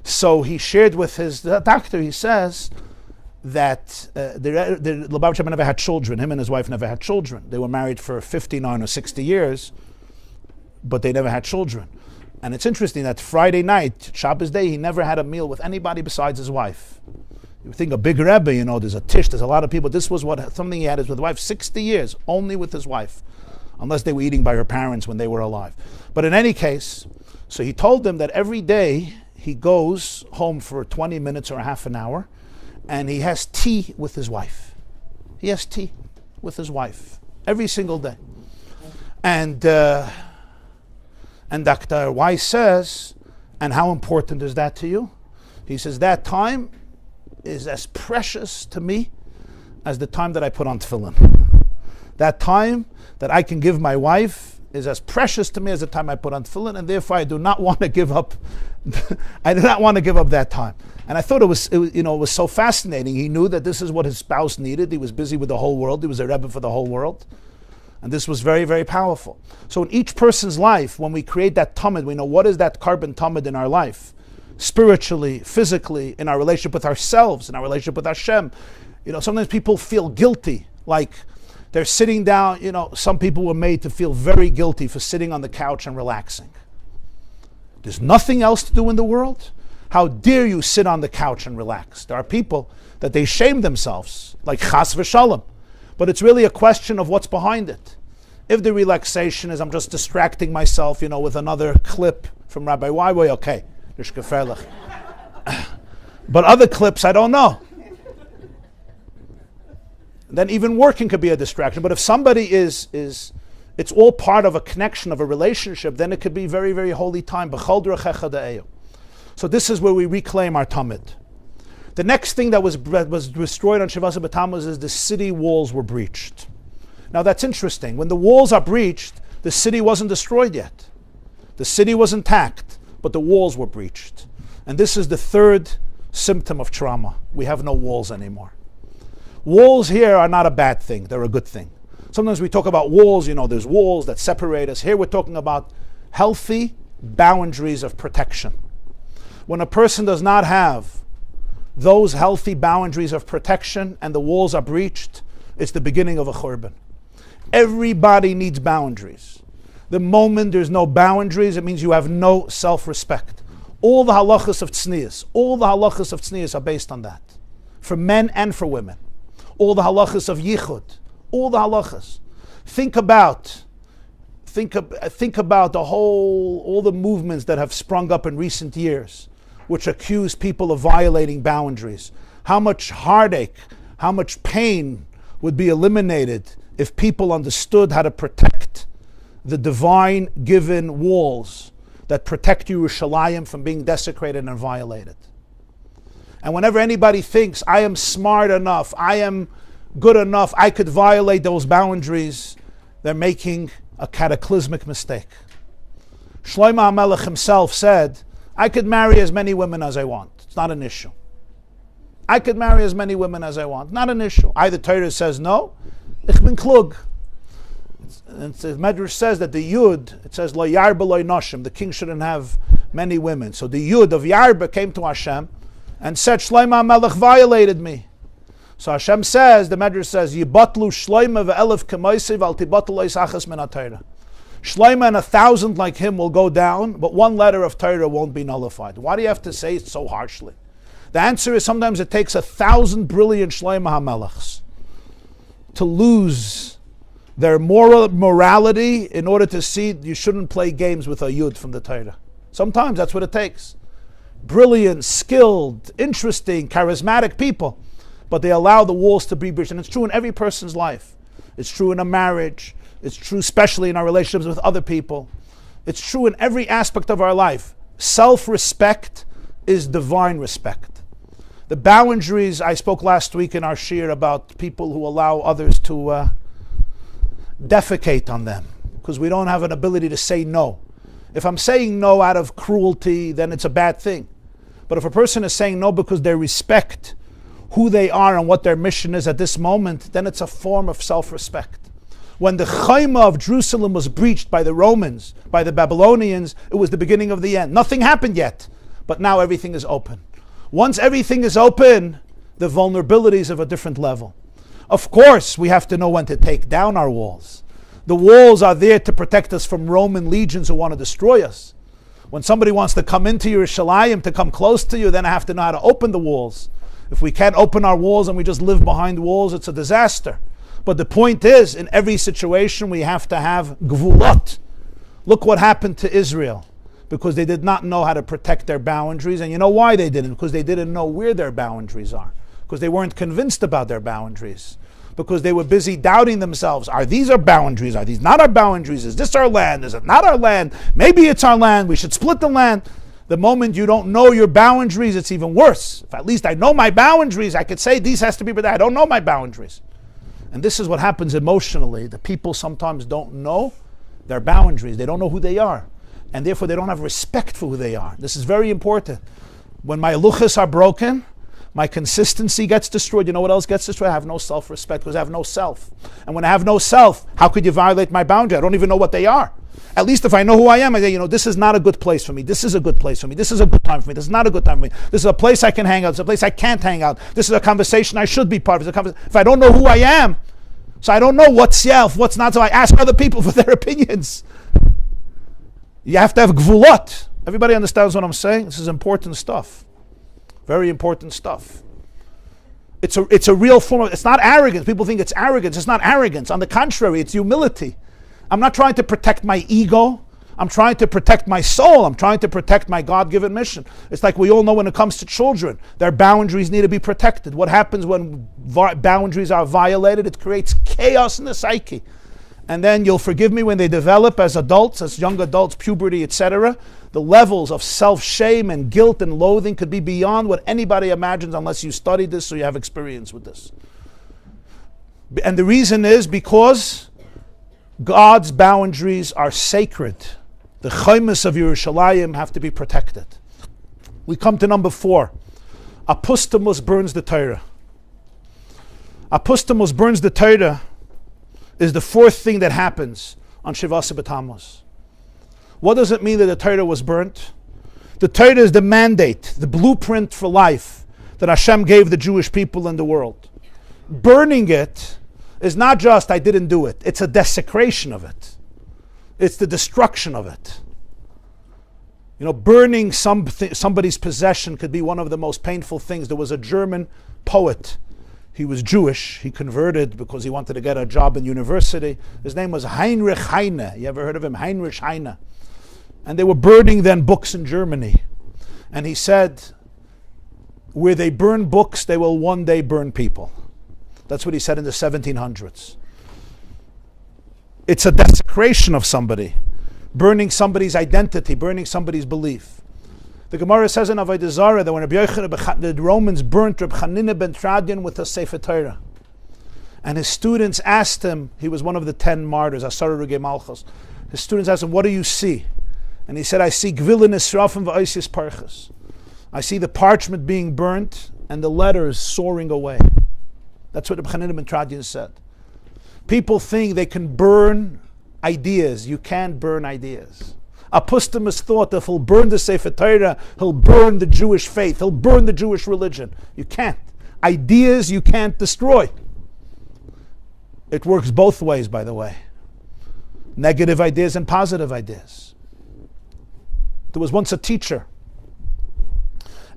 So he shared with his doctor, he says, that the Lubavitcher never had children. Him and his wife never had children. They were married for 59 or 60 years, but they never had children. And it's interesting that Friday night, Shabbos day, he never had a meal with anybody besides his wife. You think a big Rebbe, there's a tish, there's a lot of people. This was something he had with his wife, 60 years, only with his wife, unless they were eating by her parents when they were alive. But in any case, so he told them that every day he goes home for 20 minutes or a half an hour, and he has tea with his wife. He has tea with his wife every single day. And Dr. Weiss says, and how important is that to you? He says, that time is as precious to me as the time that I put on tefillin. That time that I can give my wife is as precious to me as the time I put on tefillin, and therefore I do not want to give up. I do not want to give up that time. And I thought it was so fascinating. He knew that this is what his spouse needed. He was busy with the whole world. He was a Rebbe for the whole world. And this was very, very powerful. So in each person's life, when we create that tamid, we know what is that carbon tamid in our life, spiritually, physically, in our relationship with ourselves, in our relationship with Hashem. Sometimes people feel guilty, like they're sitting down. Some people were made to feel very guilty for sitting on the couch and relaxing. There's nothing else to do in the world. How dare you sit on the couch and relax? There are people that they shame themselves, like chas v'shalom. But it's really a question of what's behind it. If the relaxation is I'm just distracting myself, with another clip from Rabbi Yosef, okay, there's gefährlich. But other clips, I don't know. Then even working could be a distraction. But if somebody is it's all part of a connection, of a relationship, then it could be very, very holy time. So this is where we reclaim our tamid. The next thing that was destroyed on Shavasa B'Tamuz is the city walls were breached. Now that's interesting. When the walls are breached, the city wasn't destroyed yet. The city was intact, but the walls were breached. And this is the third symptom of trauma. We have no walls anymore. Walls here are not a bad thing. They're a good thing. Sometimes we talk about walls, there's walls that separate us. Here we're talking about healthy boundaries of protection. When a person does not have those healthy boundaries of protection and the walls are breached, it's the beginning of a churban. Everybody needs boundaries. The moment there's no boundaries, it means you have no self-respect. All the halachas of tznius are based on that, for men and for women. All the halachas of yichud, all the halachas. Think about all the movements that have sprung up in recent years, which accuse people of violating boundaries. How much heartache, how much pain would be eliminated if people understood how to protect the divine given walls that protect Yerushalayim from being desecrated and violated. And whenever anybody thinks, I am smart enough, I am good enough, I could violate those boundaries, they're making a cataclysmic mistake. Shlomo HaMelech himself said, I could marry as many women as I want. It's not an issue. I could marry as many women as I want. Not an issue. Either Torah says no, ich bin klug. And the Medrash says that the Yud, it says lo yarba lo noshim, the king shouldn't have many women. So the Yud of Yarba came to Hashem and said, Shlomo HaMelech violated me. So Hashem says, the Medrash says, Yibatlu Shlomo ve'elef k'moisiv al tibatlu isachas min ha-Torah. Shlomo and 1,000 like him will go down, but one letter of Torah won't be nullified. Why do you have to say it so harshly? The answer is sometimes it takes 1,000 brilliant Shlomo HaMelechs to lose their morality in order to see you shouldn't play games with a Yud from the Torah. Sometimes that's what it takes. Brilliant, skilled, interesting, charismatic people, but they allow the walls to be breached. And it's true in every person's life. It's true in a marriage. It's true especially in our relationships with other people. It's true in every aspect of our life. Self-respect is divine respect. The boundaries, I spoke last week in our shir about people who allow others to defecate on them. because we don't have an ability to say no. If I'm saying no out of cruelty, then it's a bad thing. But if a person is saying no because they respect who they are and what their mission is at this moment, then it's a form of self-respect. When the Chayma of Jerusalem was breached by the Romans, by the Babylonians, it was the beginning of the end. Nothing happened yet, but now everything is open. Once everything is open, the vulnerability is of a different level. Of course, we have to know when to take down our walls. The walls are there to protect us from Roman legions who want to destroy us. When somebody wants to come into Yerushalayim, to come close to you, then I have to know how to open the walls. If we can't open our walls and we just live behind walls, it's a disaster. But the point is, in every situation, we have to have gvulot. Look what happened to Israel. Because they did not know how to protect their boundaries. And you know why they didn't? Because they didn't know where their boundaries are. Because they weren't convinced about their boundaries. Because they were busy doubting themselves. Are these our boundaries? Are these not our boundaries? Is this our land? Is it not our land? Maybe it's our land. We should split the land. The moment you don't know your boundaries, it's even worse. If at least I know my boundaries, I could say these has to be, but I don't know my boundaries. And this is what happens emotionally. The people sometimes don't know their boundaries. They don't know who they are. And therefore they don't have respect for who they are. This is very important. When my luchas are broken, my consistency gets destroyed. You know what else gets destroyed? I have no self-respect because I have no self. And when I have no self, how could you violate my boundary? I don't even know what they are. At least if I know who I am, I say, this is not a good place for me. This is a good place for me. This is a good time for me. This is not a good time for me. This is a place I can hang out. This is a place I can't hang out. This is a conversation I should be part of. If I don't know who I am, so I don't know what's self, what's not, so I ask other people for their opinions. You have to have gvulot. Everybody understands what I'm saying? This is important stuff. Very important stuff. It's a real form of, it's not arrogance. People think it's arrogance. It's not arrogance. On the contrary, it's humility. I'm not trying to protect my ego. I'm trying to protect my soul. I'm trying to protect my God-given mission. It's like we all know when it comes to children, their boundaries need to be protected. What happens when boundaries are violated? It creates chaos in the psyche. And then you'll forgive me when they develop as adults, as young adults, puberty, etc. The levels of self-shame and guilt and loathing could be beyond what anybody imagines unless you study this or you have experience with this. And the reason is because God's boundaries are sacred. The chaymas of Yerushalayim have to be protected. We come to number 4. Apustamus burns the Torah. Apustamus burns the Torah is the 4th thing that happens on Shivasa B'Tamuz. What does it mean that the Torah was burnt? The Torah is the mandate, the blueprint for life that Hashem gave the Jewish people in the world. Burning it is not just I didn't do it, it's a desecration of it. It's the destruction of it. Burning somebody's possession could be one of the most painful things. There was a German poet. He was Jewish. He converted because he wanted to get a job in university. His name was Heinrich Heine. You ever heard of him? Heinrich Heine. And they were burning then books in Germany. And he said, where they burn books, they will one day burn people. That's what he said in the 1700s. It's a desecration of somebody. Burning somebody's identity, burning somebody's belief. The Gemara says in Avodah Zarah that when the Romans burnt Reb Chanina ben Tradian with a Sefer Torah, and his students asked him, he was one of the 10 martyrs, Asara Regei Malchus. His students asked him, what do you see? And he said, I see Gvilin Israfim v'Oisius Parshas. I see the parchment being burnt and the letters soaring away. That's what Reb Chanina ben Tradian said. People think they can burn ideas. You can't burn ideas. Apustamus thought that if he'll burn the Sefer Torah, he'll burn the Jewish faith, he'll burn the Jewish religion. You can't. Ideas you can't destroy. It works both ways, by the way. Negative ideas and positive ideas. There was once a teacher,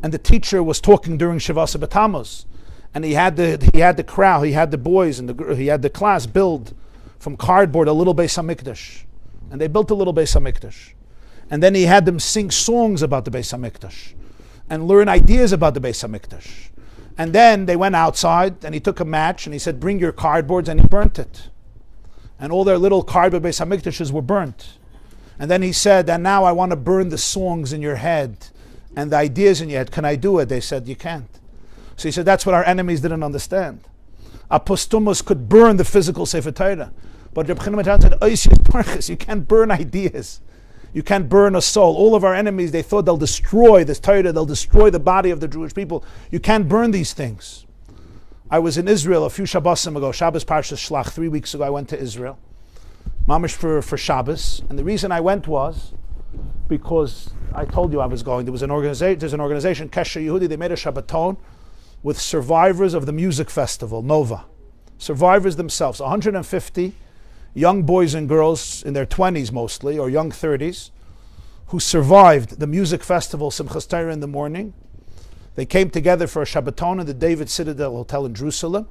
and the teacher was talking during Shivasa B'Tamuz, and he had the crowd, he had the boys, and he had the class build from cardboard a little Beis HaMikdash. And they built a little Beis HaMikdash. And then he had them sing songs about the Beis HaMikdash and learn ideas about the Beis HaMikdash. And then they went outside and he took a match and he said, bring your cardboards, and he burnt it. And all their little cardboard Beis HaMikdashes were burnt. And then he said, and now I want to burn the songs in your head and the ideas in your head. Can I do it? They said, you can't. So he said, that's what our enemies didn't understand. Apostumus could burn the physical Sefer Torah, But Reb Chaim said, you can't burn ideas. You can't burn a soul. All of our enemies, they thought they'll destroy this Torah, they'll destroy the body of the Jewish people. You can't burn these things. I was in Israel a few Shabbosim ago, Shabbos Parshas Shlach, 3 weeks ago I went to Israel. Mamish for Shabbos. And the reason I went was because I told you I was going. There's an organization, Kesher Yehudi, they made a Shabbaton with survivors of the music festival, Nova. Survivors themselves, 150 young boys and girls in their 20s mostly, or young 30s, who survived the music festival Simchas Torah in the morning. They came together for a Shabbaton in the David Citadel Hotel in Jerusalem.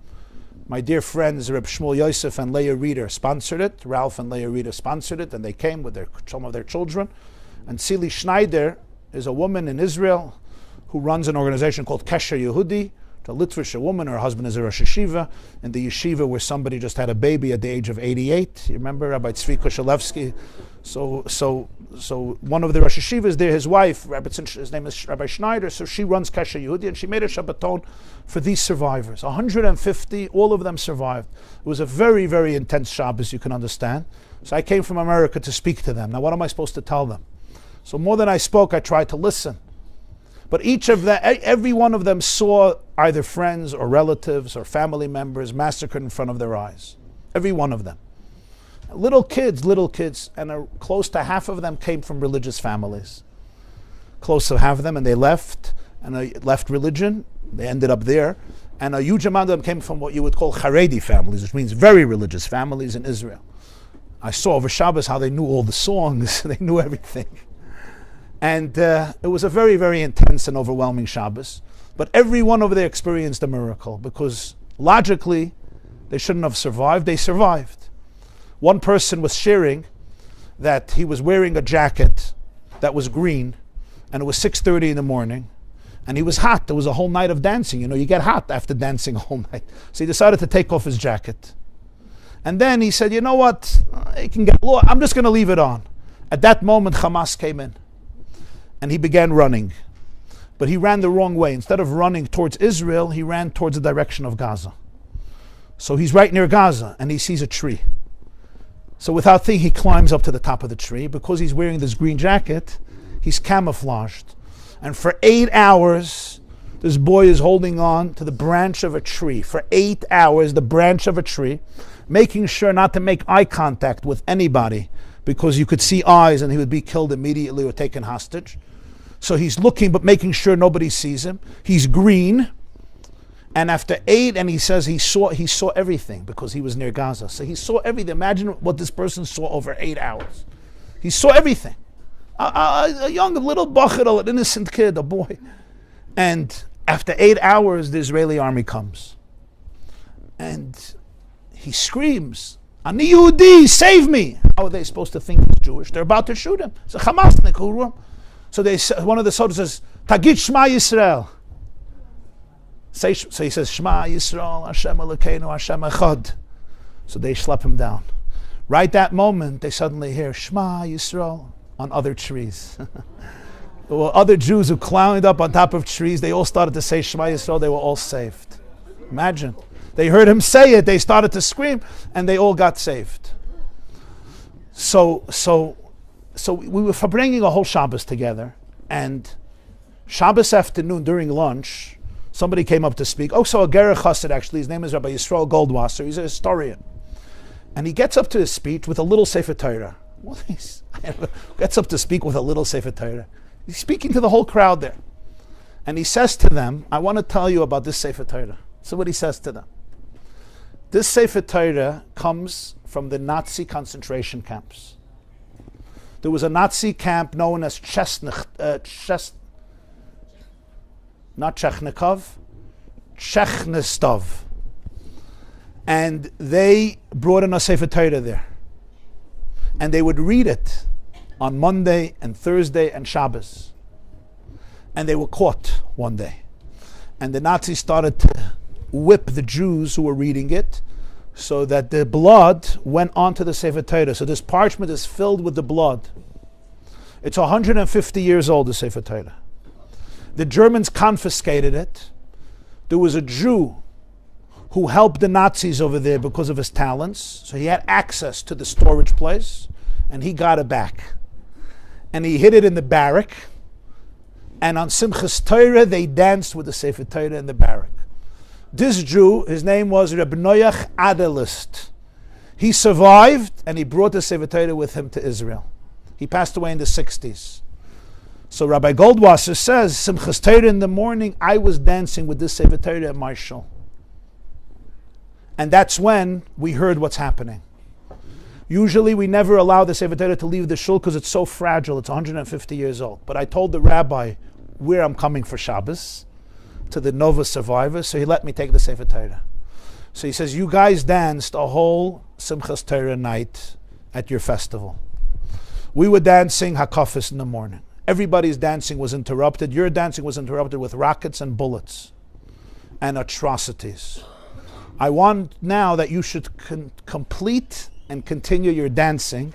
My dear friends, Reb Shmuel Yosef and Leah Reeder sponsored it. Ralph and Leah Reeder sponsored it, and they came with some of their children. And Tzili Schneider is a woman in Israel who runs an organization called Kesher Yehudi. A Litvish woman, her husband is a Rosh Yeshiva, in the yeshiva where somebody just had a baby at the age of 88. You remember Rabbi Tzvi Kushelevsky? So one of the Rosh Yeshivas there, his wife, his name is Rabbi Schneider, so she runs Kesher Yehudi, and she made a Shabbaton for these survivors. 150, all of them survived. It was a very, very intense Shabbos, you can understand. So I came from America to speak to them. Now what am I supposed to tell them? So more than I spoke, I tried to listen. But each of them, every one of them saw either friends or relatives or family members massacred in front of their eyes. Every one of them. Little kids, and close to half of them came from religious families. Close to half of them, and they left, and they left religion. They ended up there. And a huge amount of them came from what you would call Haredi families, which means very religious families in Israel. I saw over Shabbos how they knew all the songs, they knew everything. And it was a very, very intense and overwhelming Shabbos. But every one of them experienced a miracle, because logically, they shouldn't have survived. They survived. One person was sharing that he was wearing a jacket that was green, and it was 6:30 in the morning, and he was hot. There was a whole night of dancing. You know, you get hot after dancing a whole night. So he decided to take off his jacket. And then he said, you know what? It can get low. I'm just going to leave it on. At that moment, Hamas came in. And he began running. But he ran the wrong way. Instead of running towards Israel, he ran towards the direction of Gaza. So he's right near Gaza, and he sees a tree. So without thinking, he climbs up to the top of the tree. Because he's wearing this green jacket, he's camouflaged. And for 8 hours, this boy is holding on to the branch of a tree. For 8 hours, the branch of a tree, making sure not to make eye contact with anybody, because you could see eyes and he would be killed immediately or taken hostage. So he's looking but making sure nobody sees him. He's green. And after 8, and he says he saw everything because he was near Gaza. So he saw everything. Imagine what this person saw over 8 hours. He saw everything. A young little bachar, an innocent kid, a boy. And after 8 hours, the Israeli army comes. And he screams, Ani Yehudi, save me! How are they supposed to think he's Jewish? They're about to shoot him. It's a Hamasnik who. So one of the soldiers says, Tagit Shema Yisrael. So he says, Shema Yisrael, Hashem Elokeinu, Hashem Echad. So they slap him down. Right that moment, they suddenly hear Shema Yisrael on other trees. There were other Jews who climbed up on top of trees. They all started to say Shema Yisrael. They were all saved. Imagine. They heard him say it. They started to scream, and they all got saved. So we were bringing a whole Shabbos together, and Shabbos afternoon during lunch, somebody came up to speak. Oh, so a Gerech Chassid, actually, his name is Rabbi Yisrael Goldwasser. He's a historian. And he gets up to his speech with a little Sefer Torah. Well, he gets up to speak with a little Sefer Torah. He's speaking to the whole crowd there. And he says to them, I want to tell you about this Sefer Torah. So what he says to them. This Sefer Torah comes from the Nazi concentration camps. There was a Nazi camp known as Chechnistov. And they brought in a Sefer Torah there. And they would read it on Monday and Thursday and Shabbos. And they were caught one day. And the Nazis started to whip the Jews who were reading it, so that the blood went onto the Sefer Torah. So this parchment is filled with the blood. It's 150 years old, the Sefer Torah. The Germans confiscated it. There was a Jew who helped the Nazis over there because of his talents. So he had access to the storage place, and he got it back. And he hid it in the barrack. And on Simchas Torah, they danced with the Sefer Torah in the barrack. This Jew, his name was Reb Noach Adelist. He survived, and he brought the Sefer Torah with him to Israel. He passed away in the 60s. So Rabbi Goldwasser says, Simchas Torah in the morning, I was dancing with this Sefer Torah at my shul. And that's when we heard what's happening. Usually we never allow the Sefer Torah to leave the shul because it's so fragile. It's 150 years old. But I told the rabbi where I'm coming for Shabbos, to the Nova survivors, so he let me take the Sefer Torah. So he says, you guys danced a whole Simchas Torah night at your festival. We were dancing Hakafis in the morning. Everybody's dancing was interrupted. Your dancing was interrupted with rockets and bullets and atrocities. I want now that you should complete and continue your dancing,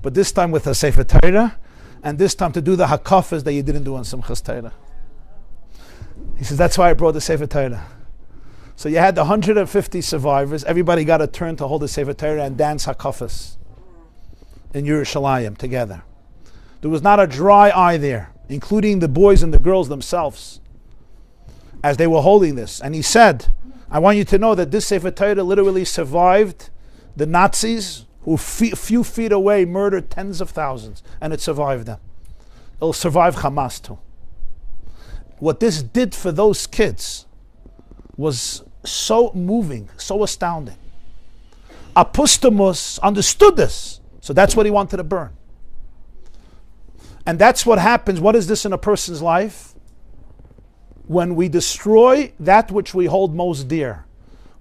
but this time with a Sefer Torah, and this time to do the Hakafas that you didn't do on Simchas Torah. He says, that's why I brought the Sefer Torah. So you had the 150 survivors, everybody got a turn to hold the Sefer Torah and dance Hakafas in Yerushalayim together. There was not a dry eye there, including the boys and the girls themselves, as they were holding this. And he said, I want you to know that this Sefer Torah literally survived the Nazis, who a few feet away murdered tens of thousands, and it survived them. It'll survive Hamas too. What this did for those kids was so moving, so astounding. Apostomus understood this, so that's what he wanted to burn. And that's what happens. What is this in a person's life? When we destroy that which we hold most dear,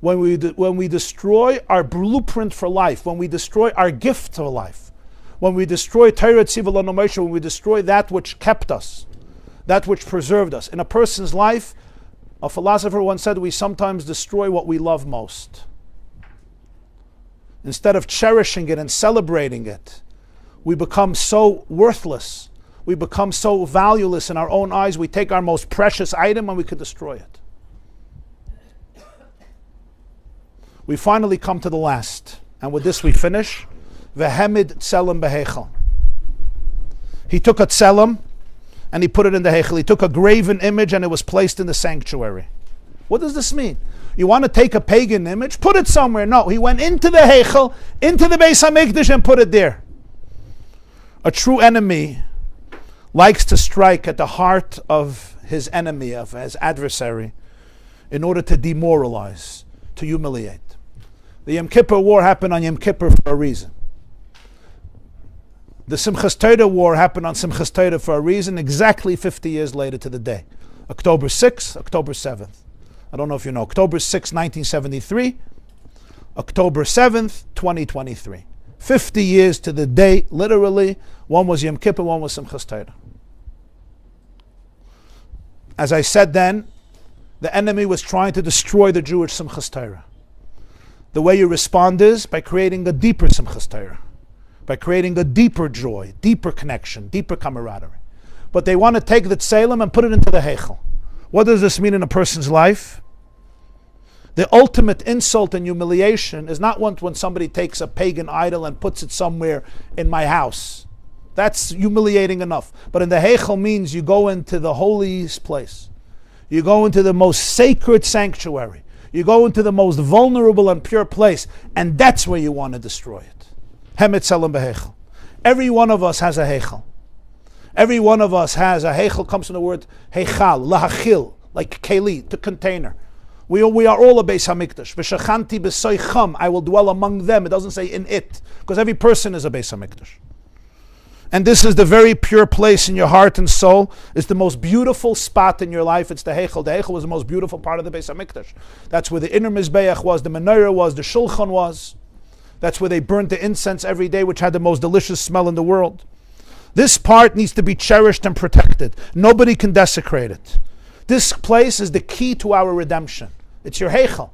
when we destroy our blueprint for life, when we destroy our gift of life, when we destroy Torah Tziva Lanu Moshe, when we destroy that which kept us, that which preserved us. In a person's life, a philosopher once said, we sometimes destroy what we love most. Instead of cherishing it and celebrating it, we become so worthless. We become so valueless in our own eyes. We take our most precious item and we could destroy it. We finally come to the last. And with this we finish. Vehemid tselem behechel. He took a tselem and he put it in the hechel. He took a graven image and it was placed in the sanctuary. What does this mean? You want to take a pagan image? Put it somewhere. No, he went into the hechel, into the Beis HaMikdash and put it there. A true enemy likes to strike at the heart of his enemy, of his adversary, in order to demoralize, to humiliate. The Yom Kippur War happened on Yom Kippur for a reason. The Simchas Torah War happened on Simchas Torah for a reason, exactly 50 years later to the day. October 6th, October 7th. I don't know if you know. October 6th, 1973. October 7th, 2023. 50 years to the day, literally. One was Yom Kippur, one was Simchas Torah. As I said then, the enemy was trying to destroy the Jewish Simchas Torah. The way you respond is by creating a deeper Simchas Torah, by creating a deeper joy, deeper connection, deeper camaraderie. But they want to take the tselem and put it into the heichel. What does this mean in a person's life? The ultimate insult and humiliation is not when somebody takes a pagan idol and puts it somewhere in my house. That's humiliating enough. But in the heichel means you go into the holiest place. You go into the most sacred sanctuary. You go into the most vulnerable and pure place, and that's where you want to destroy it. Hemet tselem beheichel. Every one of us has a heichel. Every one of us has a heichel, comes from the word heichal, lahachil, like keli, the container. We are all a Beis HaMikdash. V'shachanti b'soicham, I will dwell among them. It doesn't say in it, because every person is a Beis HaMikdash. And this is the very pure place in your heart and soul. It's the most beautiful spot in your life. It's the heichel. The heichel was the most beautiful part of the Beis HaMikdash. That's where the inner mizbeach was, the menorah was, the shulchan was. That's where they burnt the incense every day, which had the most delicious smell in the world. This part needs to be cherished and protected. Nobody can desecrate it. This place is the key to our redemption. It's your heichel.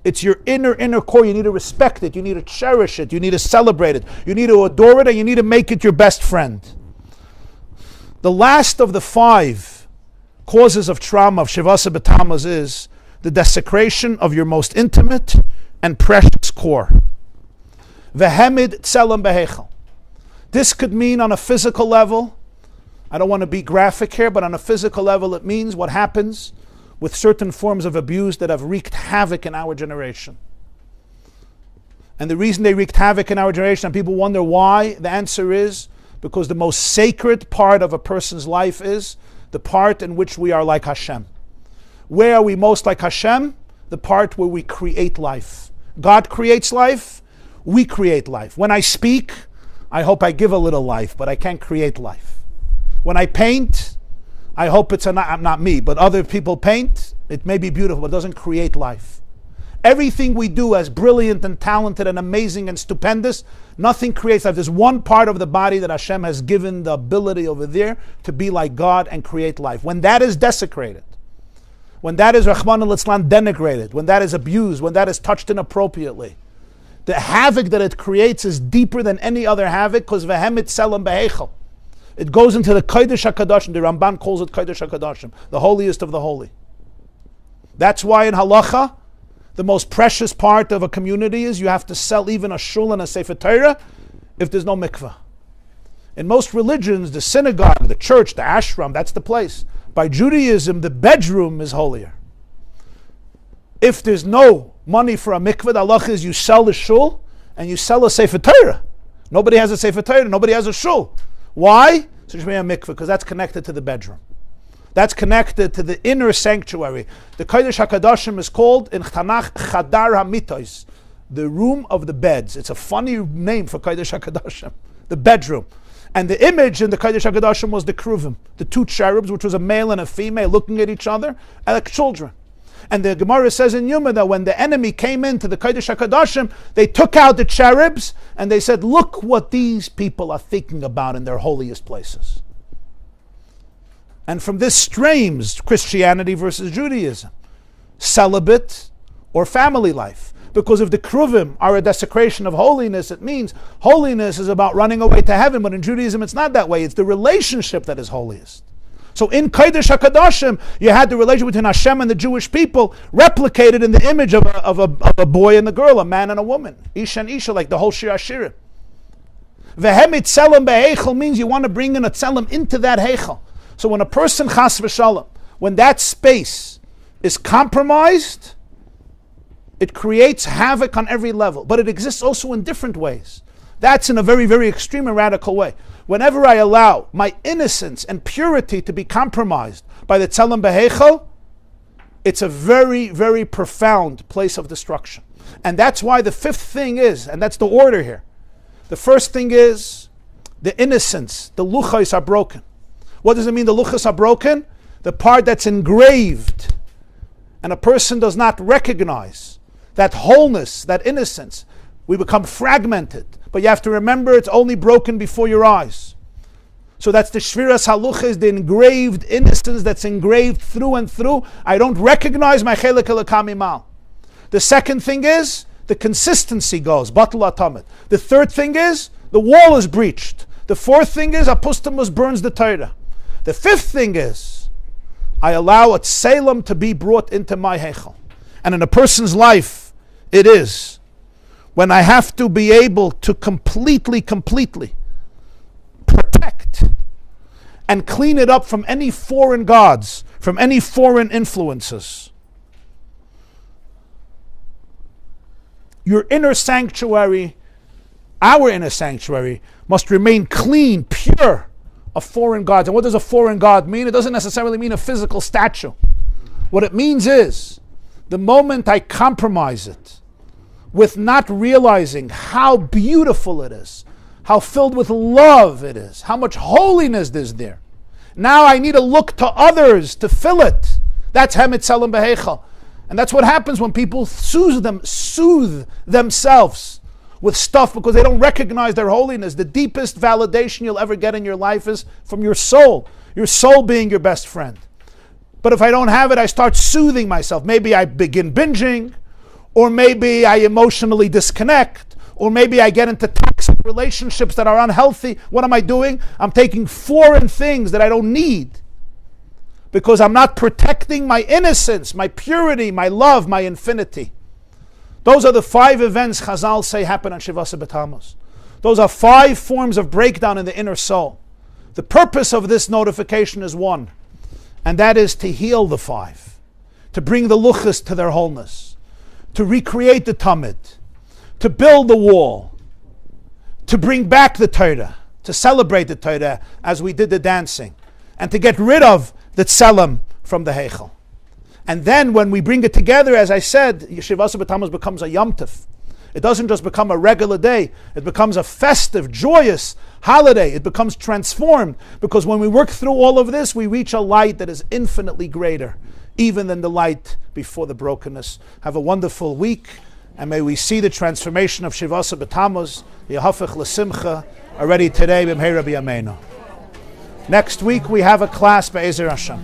It's your inner core. You need to respect it. You need to cherish it. You need to celebrate it. You need to adore it, and you need to make it your best friend. The last of the 5 causes of trauma of Shivasa B'Tamuz is the desecration of your most intimate and precious core. Vehemid tselem behechel. This could mean on a physical level. I don't want to be graphic here, but on a physical level, it means what happens with certain forms of abuse that have wreaked havoc in our generation. And the reason they wreaked havoc in our generation, and people wonder why, the answer is because the most sacred part of a person's life is the part in which we are like Hashem. Where are we most like Hashem? The part where we create life. God creates life, we create life. When I speak, I hope I give a little life, but I can't create life. When I paint, I hope it's not me, but other people paint. It may be beautiful, but it doesn't create life. Everything we do as brilliant and talented and amazing and stupendous, nothing creates life. There's one part of the body that Hashem has given the ability over there to be like God and create life. When that is desecrated, when that is Rahman al-Islam denigrated, when that is abused, when that is touched inappropriately, the havoc that it creates is deeper than any other havoc, because vehemit selam behechel. It goes into the Kodesh HaKadoshim. The Ramban calls it Kodesh HaKadoshim, the holiest of the holy. That's why in halacha, the most precious part of a community is you have to sell even a shul and a sefer Torah if there's no mikveh. In most religions, the synagogue, the church, the ashram, that's the place. By Judaism, the bedroom is holier. If there's no money for a mikveh, the halacha is you sell the shul and you sell a sefer Torah. Nobody has a sefer Torah, nobody has a shul. Why? So you should be a mikveh, because that's connected to the bedroom. That's connected to the inner sanctuary. The Kodesh HaKadoshim is called in Tanakh Chadar HaMitos, the room of the beds. It's a funny name for Kodesh HaKadoshim, the bedroom. And the image in the Kodesh HaKadoshim was the Kruvim, the two cherubs, which was a male and a female looking at each other, and like children. And the Gemara says in Yuma that when the enemy came into the Kodesh HaKadoshim, they took out the cherubs and they said, look what these people are thinking about in their holiest places. And from this streams Christianity versus Judaism, celibate or family life. Because if the Kruvim are a desecration of holiness, it means holiness is about running away to heaven, but in Judaism it's not that way. It's the relationship that is holiest. So in Kodesh HaKadoshim, you had the relationship between Hashem and the Jewish people replicated in the image of a boy and a girl, a man and a woman. Isha and Isha, like the whole Shir Hashirim. Vehemit tselem behechel means you want to bring in a tselem into that heichel. So when a person, chas v'shalom, when that space is compromised, it creates havoc on every level. But it exists also in different ways. That's in a very, very extreme and radical way. Whenever I allow my innocence and purity to be compromised by the tzelem behechel, it's a very, very profound place of destruction. And that's why the fifth thing is, and that's the order here. The first thing is the innocence, the luchos are broken. What does it mean the luchos are broken? The part that's engraved, and a person does not recognize that wholeness, that innocence. We become fragmented. But you have to remember it's only broken before your eyes. So that's the shviras haluches, the engraved innocence that's engraved through and through. I don't recognize my chelek elokam imal. The second thing is the consistency goes, batul atamid. The third thing is the wall is breached. The fourth thing is apostamus burns the Torah. The fifth thing is I allow a tselem to be brought into my heichel. And in a person's life, it is when I have to be able to completely protect and clean it up from any foreign gods, from any foreign influences. Your inner sanctuary, our inner sanctuary, must remain clean, pure of foreign gods. And what does a foreign god mean? It doesn't necessarily mean a physical statue. What it means is, the moment I compromise it with not realizing how beautiful it is, how filled with love it is, how much holiness is there, now I need to look to others to fill it. That's Hemet Tselem Behechel. And that's what happens when people soothe themselves with stuff because they don't recognize their holiness. The deepest validation you'll ever get in your life is from your soul being your best friend. But if I don't have it, I start soothing myself. Maybe I begin binging, or maybe I emotionally disconnect, or maybe I get into toxic relationships that are unhealthy. What am I doing? I'm taking foreign things that I don't need. because I'm not protecting my innocence, my purity, my love, my infinity. Those are the 5 events Chazal say happen on Shivasa B'Tamuz. Those are 5 forms of breakdown in the inner soul. The purpose of this notification is one, and that is to heal the 5, to bring the luchas to their wholeness, to recreate the tamid, to build the wall, to bring back the Torah, to celebrate the Torah as we did the dancing, and to get rid of the tselem from the heichel. And then when we bring it together, as I said, Shivasa B'Tamuz becomes a Yom Tov. It doesn't just become a regular day, it becomes a festive, joyous holiday. It becomes transformed, because when we work through all of this, we reach a light that is infinitely greater, even than the light before the brokenness. Have a wonderful week, and may we see the transformation of Shivasa B'Tamuz, Yehafech L'Simcha, already today, B'mhei Rabbi Yameinu. Next week we have a class, Be'ezer Hashem.